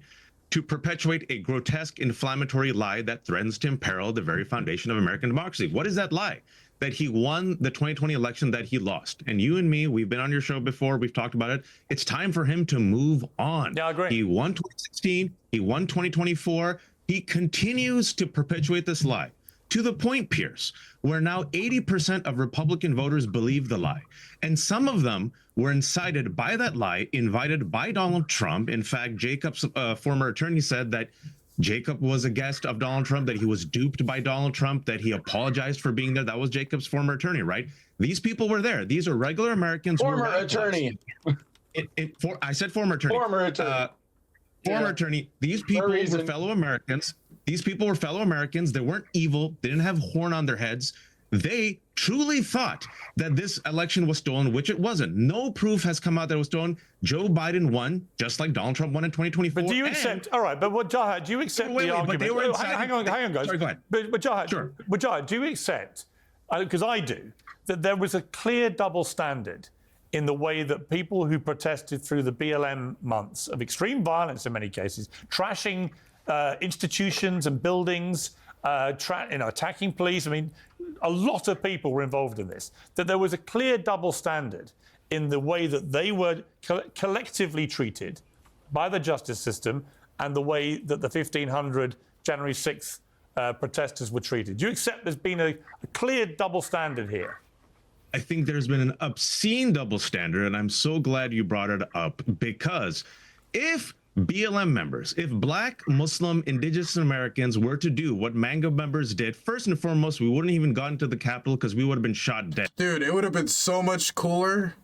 to perpetuate a grotesque, inflammatory lie that threatens to imperil the very foundation of American democracy. What is that lie? That he won the 2020 election that he lost. And you and me, we've been on your show before, we've talked about it. It's time for him to move on. Yeah, I agree. He won 2016, he won 2024. He continues to perpetuate this lie to the point, Piers, where now 80% of Republican voters believe the lie. And some of them were incited by that lie, invited by Donald Trump. In fact, Jacob's former attorney said that Jacob was a guest of Donald Trump, that he was duped by Donald Trump, that he apologized for being there. That was Jacob's former attorney, right? These people were there. These are regular Americans. Former attorney. I said former attorney. Former attorney. Former attorney. These people were fellow Americans. These people were fellow Americans. They weren't evil. They didn't have horn on their heads. They truly thought that this election was stolen, which it wasn't. No proof has come out that it was stolen. Joe Biden won, just like Donald Trump won in 2024. But do you accept? All right, but what, Jahad, do you accept the argument? But they were hang on, guys. Sorry, go ahead. But Jahad, Sure. But Jahad, do you accept? Because I do, that there was a clear double standard in the way that people who protested through the BLM months of extreme violence, in many cases, trashing institutions and buildings, attacking police. I mean, a lot of people were involved in this. That there was a clear double standard in the way that they were collectively treated by the justice system and the way that the 1,500 January 6th protesters were treated. Do you accept there's been a clear double standard here? I think there's been an obscene double standard, and I'm so glad you brought it up, because if BLM members, if Black, Muslim, Indigenous Americans were to do what MAGA members did, first and foremost, we wouldn't even gotten to the Capitol because we would have been shot dead. Dude, it would have been so much cooler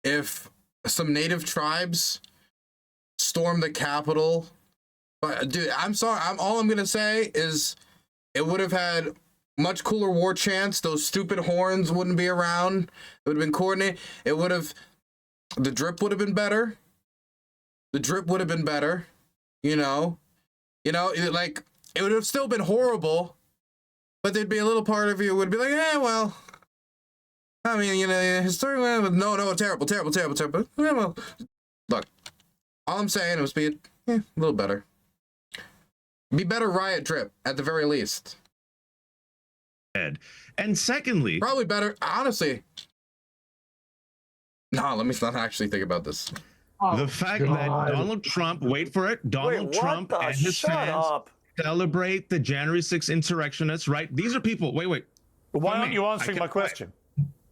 if some native tribes stormed the Capitol. But dude, I'm sorry. All I'm gonna say is it would have had much cooler war chants. Those stupid horns wouldn't be around. It would have been coordinated. It would have, the drip would have been better. The drip would have been better, like it would have still been horrible, but there'd be a little part of you would be like, well, I mean, historically, no, terrible. Yeah, well, look, all I'm saying was be a little better. Be better riot drip at the very least. And secondly, probably better, honestly. No, let me not actually think about this. The fact that Donald Trump, wait for it, Donald Trump and his fans celebrate the January 6th insurrectionists, right? These are people, wait. Why aren't you answering my question?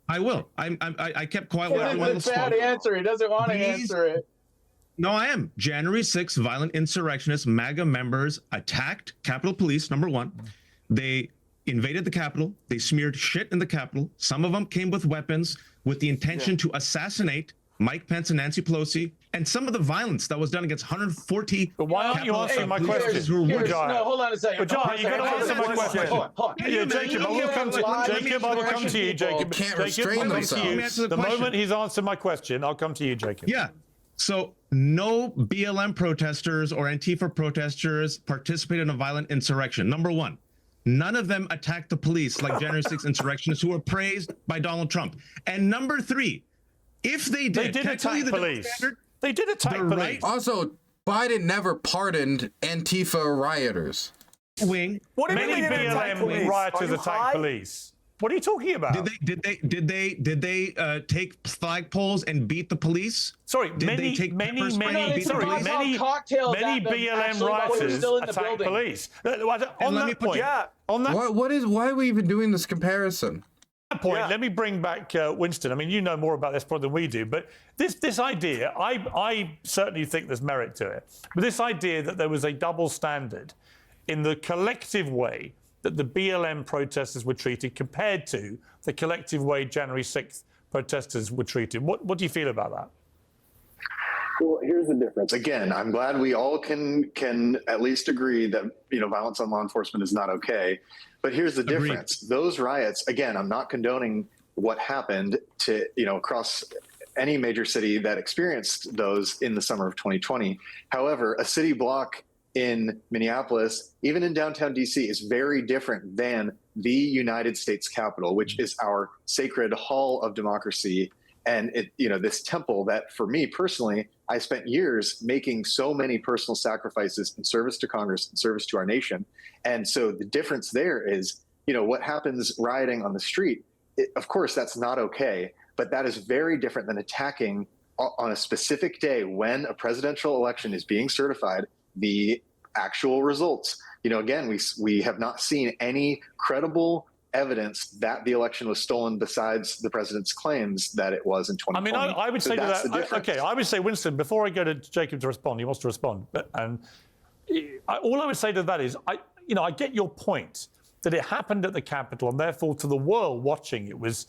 I will. I kept quiet. It's a bad answer. He doesn't want to answer it. No, I am. January 6th, violent insurrectionists, MAGA members attacked Capitol Police, number one. They invaded the Capitol. They smeared shit in the Capitol. Some of them came with weapons with the intention to assassinate Mike Pence and Nancy Pelosi, and some of the violence that was done against 140. But why aren't you answering my question? No, hold on a second. But John, you got to answer my question. Hold on. Yeah, Jacob, I will come to you. Jacob, can't restrain themselves. The moment he's answered my question, I'll come to you, Jacob. Yeah. So no BLM protesters or Antifa protesters participated in a violent insurrection. Number one. None of them attacked the police like January 6th insurrectionists who were praised by Donald Trump. And number three, if they did attack police. They did attack police. Right. Also, Biden never pardoned Antifa rioters. What do you Many mean BLM rioters attacked police. What are you talking about? Did they take flagpoles and beat the police? Sorry, many BLM rioters attacked police. On that point, why are we even doing this comparison? That point, let me bring back Winston. I mean, you know more about this probably than we do, but this idea, I certainly think there's merit to it. But this idea that there was a double standard in the collective way that the BLM protesters were treated compared to the collective way January 6th protesters were treated. What do you feel about that? Well, here's the difference. Again, I'm glad we all can at least agree that violence on law enforcement is not okay. But here's the difference. Those riots, again, I'm not condoning what happened to across any major city that experienced those in the summer of 2020. However, a city block in Minneapolis, even in downtown DC, is very different than the United States Capitol, which is our sacred hall of democracy. And it, you know, this temple that, for me personally, I spent years making so many personal sacrifices in service to Congress, in service to our nation. And so the difference there is, you know, what happens rioting on the street, of course, that's not okay, but that is very different than attacking on a specific day when a presidential election is being certified, the actual results. You know, again, we have not seen any credible evidence that the election was stolen besides the president's claims that it was in 2020. I mean, I would say to that, okay, I would say, Winston, before I go to Jacob to respond, he wants to respond, but all I would say to that is, I get your point that it happened at the Capitol, and therefore to the world watching, it was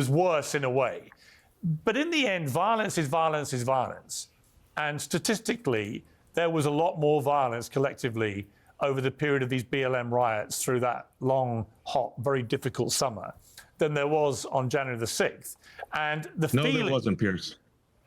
worse in a way. But in the end, violence is violence is violence. And statistically, there was a lot more violence collectively over the period of these BLM riots through that long, hot, very difficult summer than there was on January the 6th. And the feeling... No, there wasn't, Piers.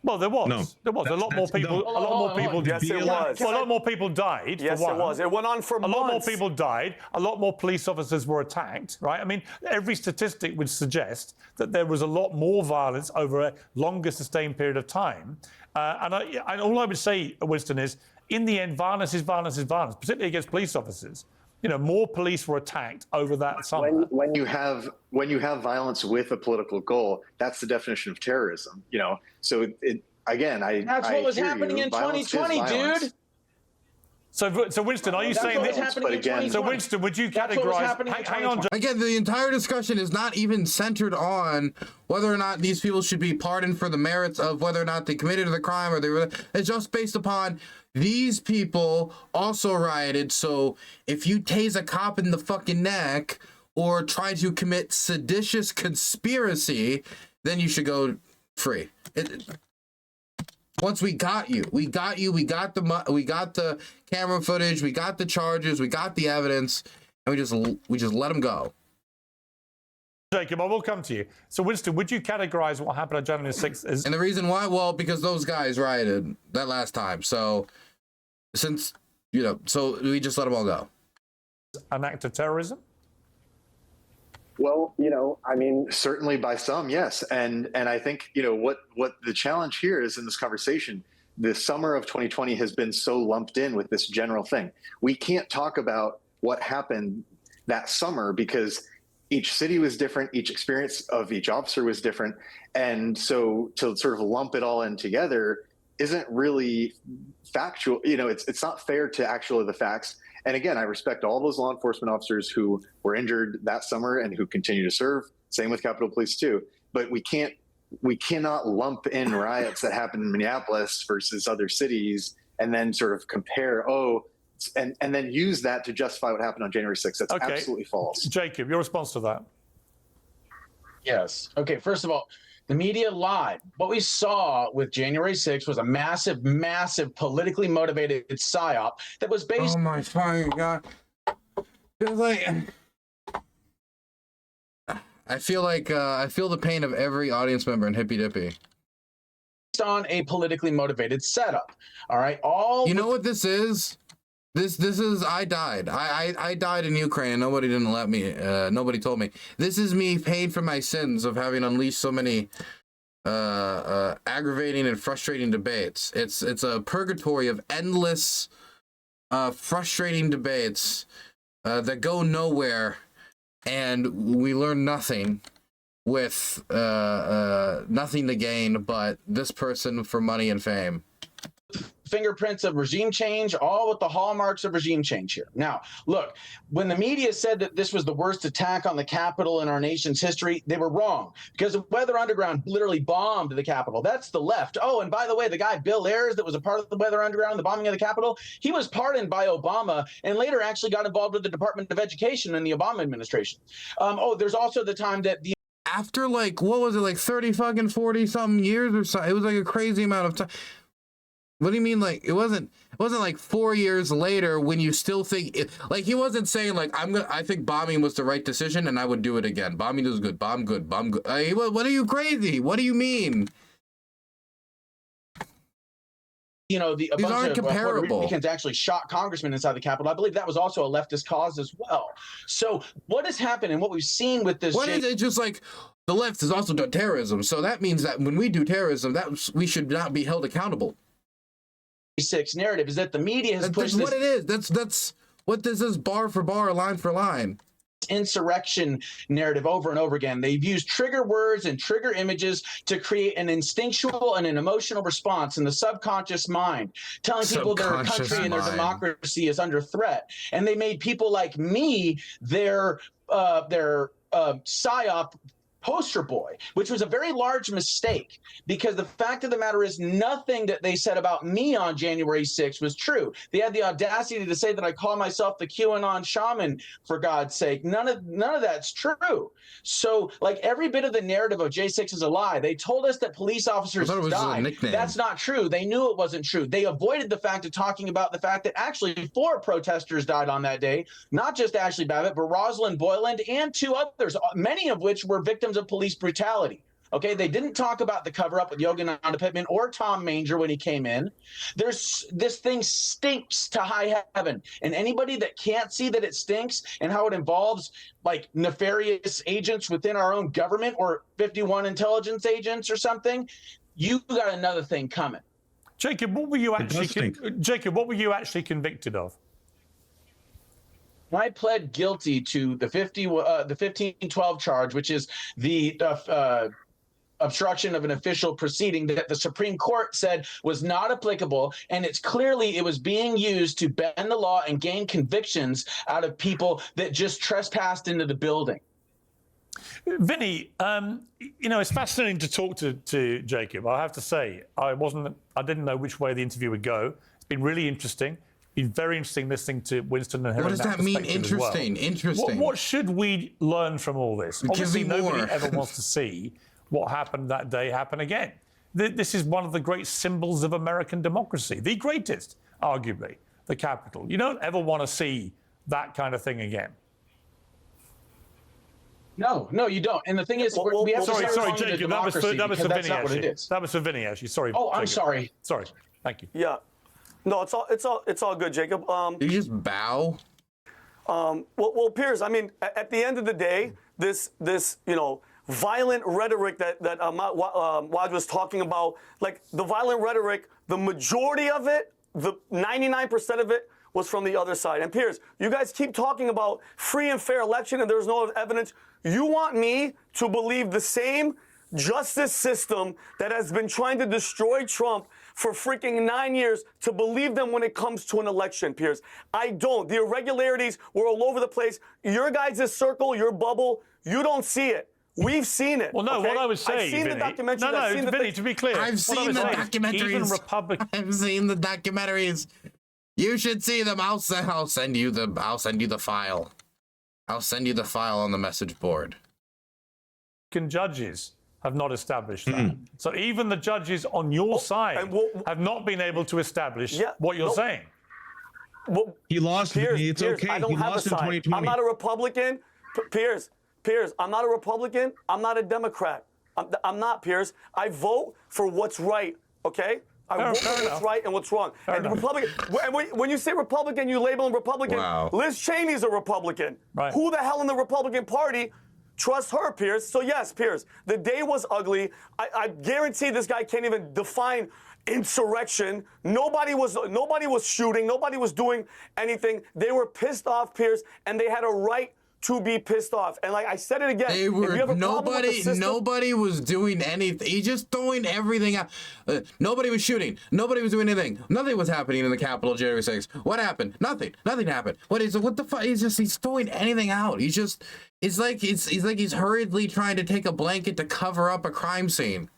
Well, there was. No. There was. A lot more people. A lot more people. Yes, it was. Well, a lot more people died. Yes, for one. it was. It went on for months. A lot more people died. A lot more police officers were attacked. Right. I mean, every statistic would suggest that there was a lot more violence over a longer, sustained period of time. And all I would say, Winston, is in the end, violence is violence is violence, particularly against police officers. You know, more police were attacked over that summer. When you have violence with a political goal, that's the definition of terrorism. You know, so that's what was happening in 2020, dude. So Winston, are you saying that? So Winston, would you categorize? Hang on. Again, the entire discussion is not even centered on whether or not these people should be pardoned for the merits of whether or not they committed the crime or they were. It's just based upon these people also rioted. So if you tase a cop in the fucking neck or try to commit seditious conspiracy, then you should go free. Once we got the camera footage, we got the charges, we got the evidence, and we just let them go. Jacob, I will come to you. So, Winston, would you categorize what happened on January 6th as... And the reason why? Well, because those guys rioted that last time. So, since, you know, so we just let them all go. An act of terrorism? Well, you know, I mean, certainly by some, yes. And I think, you know, what the challenge here is in this conversation, the summer of 2020 has been so lumped in with this general thing. We can't talk about what happened that summer because each city was different, each experience of each officer was different. And so to sort of lump it all in together isn't really factual. You know, it's not fair to actually the facts. And again, I respect all those law enforcement officers who were injured that summer and who continue to serve. Same with Capitol Police too. But we cannot lump in riots that happened in Minneapolis versus other cities and then sort of compare, and then use that to justify what happened on January 6th. That's absolutely false. Jacob, your response to that? Yes. Okay, first of all, the media lied. What we saw with January 6th was a massive, massive politically motivated psyop that was based... Oh my fucking God. I feel the pain of every audience member in Hippy Dippy. On a politically motivated setup. All right? You know what this is? This is I died. I died in Ukraine and nobody didn't let me. Nobody told me. This is me paying for my sins of having unleashed so many aggravating and frustrating debates. It's a purgatory of endless frustrating debates that go nowhere, and we learn nothing with nothing to gain but this person for money and fame. Fingerprints of regime change, all with the hallmarks of regime change here. Now, look, when the media said that this was the worst attack on the Capitol in our nation's history, they were wrong because the Weather Underground literally bombed the Capitol. That's the left. Oh, and by the way, the guy Bill Ayers that was a part of the Weather Underground, the bombing of the Capitol, he was pardoned by Obama and later actually got involved with the Department of Education in the Obama administration. There's also the time that the after like, what was it, like 40 something years or so, it was like a crazy amount of time. What do you mean? Like, it wasn't like 4 years later when you still think it, like he wasn't saying like, I think bombing was the right decision and I would do it again. Bombing was good. Bomb good. What are you crazy? What do you mean? you know, a These bunch aren't of Puerto comparable. Ricans actually shot congressmen inside the Capitol. I believe that was also a leftist cause as well. So what has happened and what we've seen with this... What is it? Just like the left has also done terrorism. So that means that when we do terrorism, that we should not be held accountable. J-6 narrative is that the media has pushed That's what it is. That's what this is, bar for bar, line for line. Insurrection narrative over and over again. They've used trigger words and trigger images to create an instinctual and an emotional response in the subconscious mind, telling people their country and their democracy is under threat. And they made people like me their psyop poster boy, which was a very large mistake, because the fact of the matter is nothing that they said about me on January 6th was true. They had the audacity to say that I call myself the QAnon shaman, for God's sake. None of that's true. So, like, every bit of the narrative of J6 is a lie. They told us that police officers died. That's not true. They knew it wasn't true. They avoided the fact of talking about the fact that actually 4 protesters died on that day, not just Ashley Babbitt, but Rosalind Boyland and 2 others, many of which were victims of police brutality. Okay, they didn't talk about the cover-up with Yogananda Pittman or Tom Manger when he came in. This thing stinks to high heaven, and anybody that can't see that it stinks and how it involves like nefarious agents within our own government or 51 intelligence agents or something, you got another thing coming. Jacob, what were you actually convicted of? I pled guilty to the 1512 charge, which is the obstruction of an official proceeding that the Supreme Court said was not applicable, and it was being used to bend the law and gain convictions out of people that just trespassed into the building. Vinny, you know, it's fascinating to talk to Jacob. I have to say, I didn't know which way the interview would go. It's been really interesting. Been very interesting listening to Winston and hearing that perspective. What does that mean, interesting? Well. Interesting. What should we learn from all this? Obviously, nobody ever wants to see what happened that day happen again. This is one of the great symbols of American democracy, the greatest, arguably, the Capitol. You don't ever want to see that kind of thing again. No, you don't. And the thing is, we have sorry, to Jacob, that was for Vinny, actually. That was for Vinny, actually. Sorry. Oh, I'm Jacob. sorry. Sorry. Thank you. Yeah. No, it's all good, Jacob. Did you just bow? Well, Piers, I mean, at the end of the day, this you know, violent rhetoric that Waj was talking about, like the violent rhetoric, the majority of it, the 99% of it was from the other side. And Piers, you guys keep talking about free and fair election and there's no evidence. You want me to believe the same justice system that has been trying to destroy Trump for freaking 9 years, to believe them when it comes to an election, Piers. I don't. The irregularities were all over the place. Your guys' circle, your bubble, you don't see it. We've seen it. Well, no, okay? what I was saying, I've seen Vinny, the documentary. No, Vinny, to be clear. I've seen the documentaries. Even Republican. I've seen the documentaries. You should see them. I'll send you the file. I'll send you the file on the message board. Judges have not established that. So even the judges on your side have not been able to establish what you're saying. Well, he lost. Piers, It's okay. I don't he have lost a side. in 2020. I'm not a Republican. Piers, I'm not a Republican. I'm not a Democrat. I'm not, Piers. I vote for what's right, okay? I vote for what's right and what's wrong. And the Republican, when you say Republican, you label them Republican. Wow. Liz Cheney's a Republican. Right. Who the hell in the Republican Party trusts her, Piers? So yes, Piers, the day was ugly. I guarantee this guy can't even define insurrection. Nobody was shooting. Nobody was doing anything. They were pissed off, Piers, and they had a right to be pissed off. And like I said it again, They were, if you have a problem with the system, nobody was doing anything. He's just throwing everything out. Nobody was shooting. Nobody was doing anything. Nothing was happening in the Capitol January 6th. What happened? Nothing. Nothing happened. What the fuck? He's throwing anything out. It's like he's hurriedly trying to take a blanket to cover up a crime scene.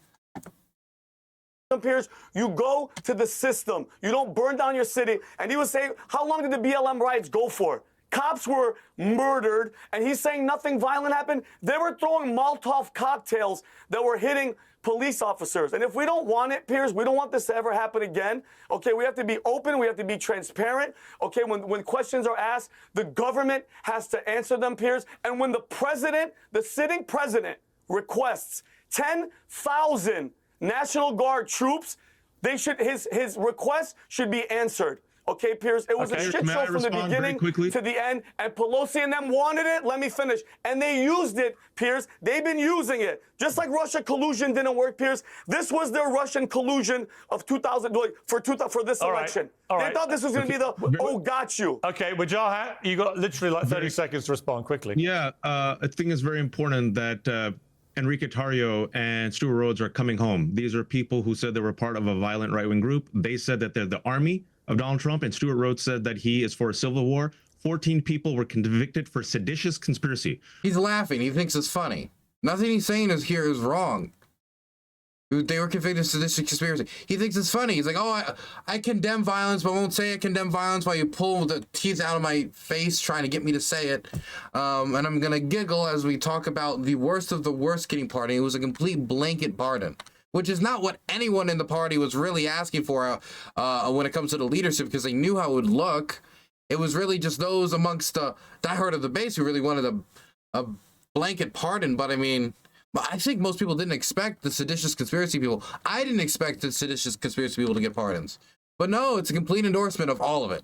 Piers, you go to the system. You don't burn down your city. And he was saying, how long did the BLM riots go for? Cops were murdered, and he's saying nothing violent happened. They were throwing Molotov cocktails that were hitting police officers. And if we don't want it, Piers, we don't want this to ever happen again. Okay, we have to be open. We have to be transparent. Okay, when questions are asked, the government has to answer them, Piers. And when the president, the sitting president, requests 10,000 National Guard troops, His request should be answered. Okay, Piers, it was a shit May show I from the respond beginning very quickly? to the end, and Pelosi and them wanted it. Let me finish. And they used it, Piers. They've been using it. Just like Russia collusion didn't work, Piers. This was their Russian collusion of 2000 for this election. All They right. thought this was going to be the, oh, got you. Okay, Wajahat, you got literally like 30 seconds to respond quickly. Yeah, I think it's very important that Enrique Tarrio and Stuart Rhodes are coming home. These are people who said they were part of a violent right-wing group. They said that they're the army of Donald Trump, and Stuart Rhodes said that he is for a civil war. 14 people were convicted for seditious conspiracy. He's laughing. He thinks it's funny. Nothing he's saying here is wrong. They were convicted of seditious conspiracy. He thinks it's funny. He's like, oh, I condemn violence, but won't say I condemn violence while you pull the teeth out of my face trying to get me to say it. And I'm going to giggle as we talk about the worst of the worst getting pardoned. It was a complete blanket pardon, which is not what anyone in the party was really asking for when it comes to the leadership, because they knew how it would look. It was really just those amongst the diehard of the base who really wanted a blanket pardon. But I mean, I think most people didn't expect the seditious conspiracy people. I didn't expect the seditious conspiracy people to get pardons. But no, it's a complete endorsement of all of it.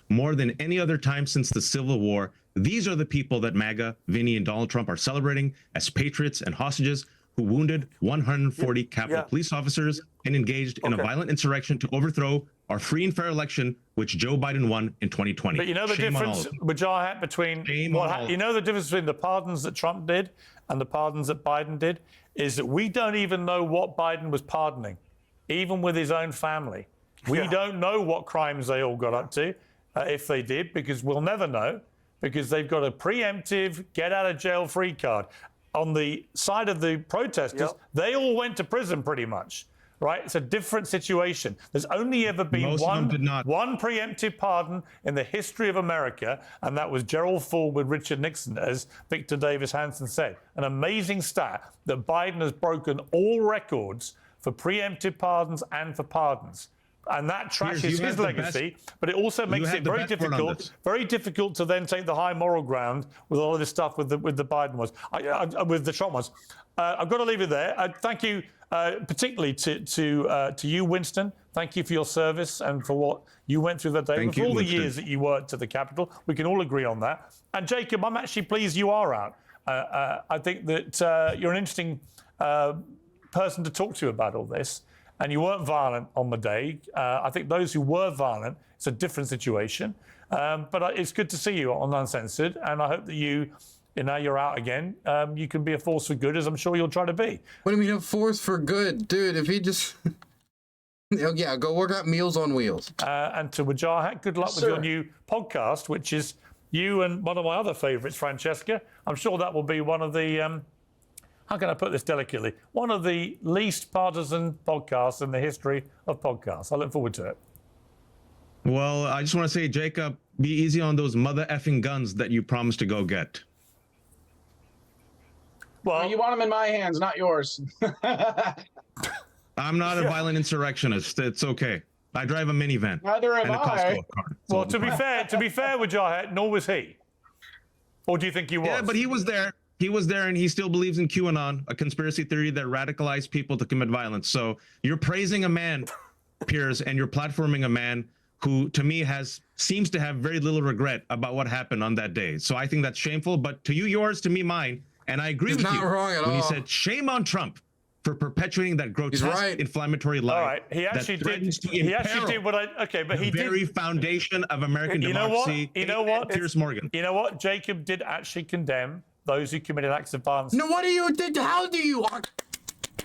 More than any other time since the Civil War, these are the people that MAGA, Vinny, and Donald Trump are celebrating as patriots and hostages who wounded 140 Capitol police officers and engaged in a violent insurrection to overthrow our free and fair election, which Joe Biden won in 2020. But you know the difference, Wajahat, between you know the difference between the pardons that Trump did and the pardons that Biden did is that we don't even know what Biden was pardoning, even with his own family. We don't know what crimes they all got up to, if they did, because we'll never know, because they've got a preemptive get-out-of-jail-free card. On the side of the protesters, they all went to prison pretty much, right? It's a different situation. There's only ever been one preemptive pardon in the history of America, and that was Gerald Ford with Richard Nixon, as Victor Davis Hanson said. An amazing stat that Biden has broken all records for preemptive pardons and for pardons. And that trashes his legacy, but it also makes it very difficult to then take the high moral ground with all of this stuff with the Biden ones, with the Trump ones. I've got to leave it there. Thank you, particularly to you, Winston. Thank you for your service and for what you went through that day. For all the years that you worked at the Capitol, we can all agree on that. And Jacob, I'm actually pleased you are out. I think that you're an interesting person to talk to about all this. And you weren't violent on the day. I think those who were violent, it's a different situation. But it's good to see you on Uncensored, and I hope that you're out again. You can be a force for good, as I'm sure you'll try to be. What do you mean a force for good? Dude, if he just... yeah, go work out Meals on Wheels. And to Wajahat, good luck with your new podcast, which is you and one of my other favourites, Francesca. I'm sure that will be one of the... how can I put this delicately? One of the least partisan podcasts in the history of podcasts. I look forward to it. Well, I just want to say, Jacob, be easy on those mother effing guns that you promised to go get. Well, you want them in my hands, not yours. I'm not a violent insurrectionist. It's okay. I drive a minivan. Neither am I. Well, to be fair with Jarhead, nor was he. Or do you think he was? Yeah, but he was there. He was there, and he still believes in QAnon, a conspiracy theory that radicalized people to commit violence. So you're praising a man, Piers, and you're platforming a man who, to me, seems to have very little regret about what happened on that day. So I think that's shameful. But to you, yours, to me, mine. And I agree with you when he said, shame on Trump for perpetuating that grotesque inflammatory lie. All right, he actually did what I. Okay, but he did. The very foundation of American democracy. You know what? Piers Morgan. You know what? Jacob did actually condemn those who committed acts of violence. No, what do you did? How do you?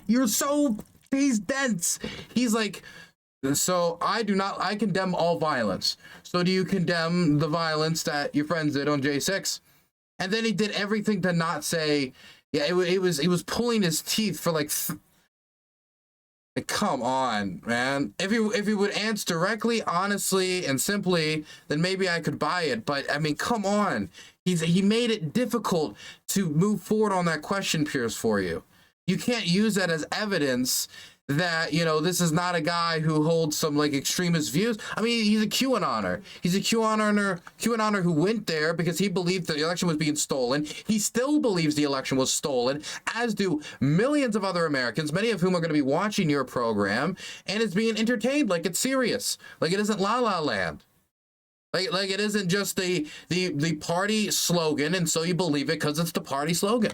You're so. He's dense. He's like. So I do not. I condemn all violence. So do you condemn the violence that your friends did on J6? And then he did everything to not say. Yeah, he was pulling his teeth for like come on, man. If he would answer directly, honestly, and simply, then maybe I could buy it. But I mean, come on. He made it difficult to move forward on that question, Piers, for you. You can't use that as evidence that, you know, this is not a guy who holds some like extremist views. I mean, he's a QAnoner. He's a QAnoner who went there because he believed the election was being stolen. He still believes the election was stolen, as do millions of other Americans, many of whom are going to be watching your program, and it's being entertained like it's serious, like it isn't La La Land. Like it isn't just the party slogan, and so you believe it because it's the party slogan.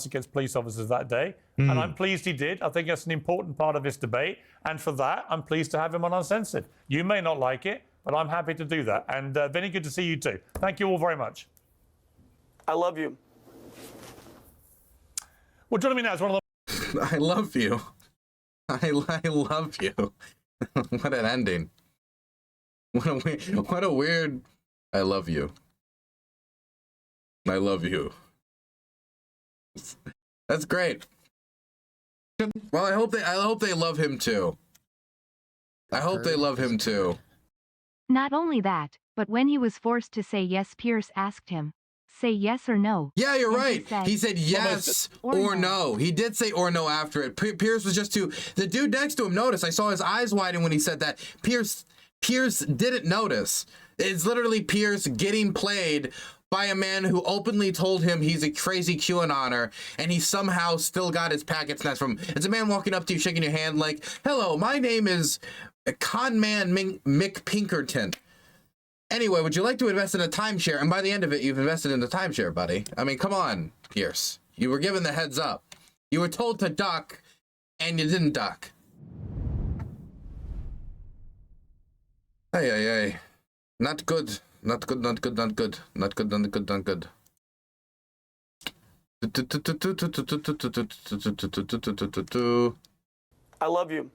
Against police officers that day, and I'm pleased he did. I think that's an important part of this debate, and for that, I'm pleased to have him on Uncensored. You may not like it, but I'm happy to do that. And Vinny, good to see you too. Thank you all very much. I love you. Well, joining me now is one of the... I love you. I love you. What an ending. What a weird. I love you. I love you. That's great. Well, I hope they love him too. I hope they love him too. Not only that, but when he was forced to say yes, Pierce asked him, say yes or no. Yeah, you're And right. He said yes or no. He did say or no after it. Pierce was just too... The dude next to him noticed. I saw his eyes widen when he said that. Pierce didn't notice. It's literally Pierce getting played by a man who openly told him he's a crazy QAnoner, and he somehow still got his packet snatched from him. It's a man walking up to you, shaking your hand like, hello, my name is Conman Mick Pinkerton. Anyway, would you like to invest in a timeshare? And by the end of it, you've invested in the timeshare, buddy. I mean, come on, Pierce. You were given the heads up. You were told to duck, and you didn't duck. Ay. Not good. Not good. I love you.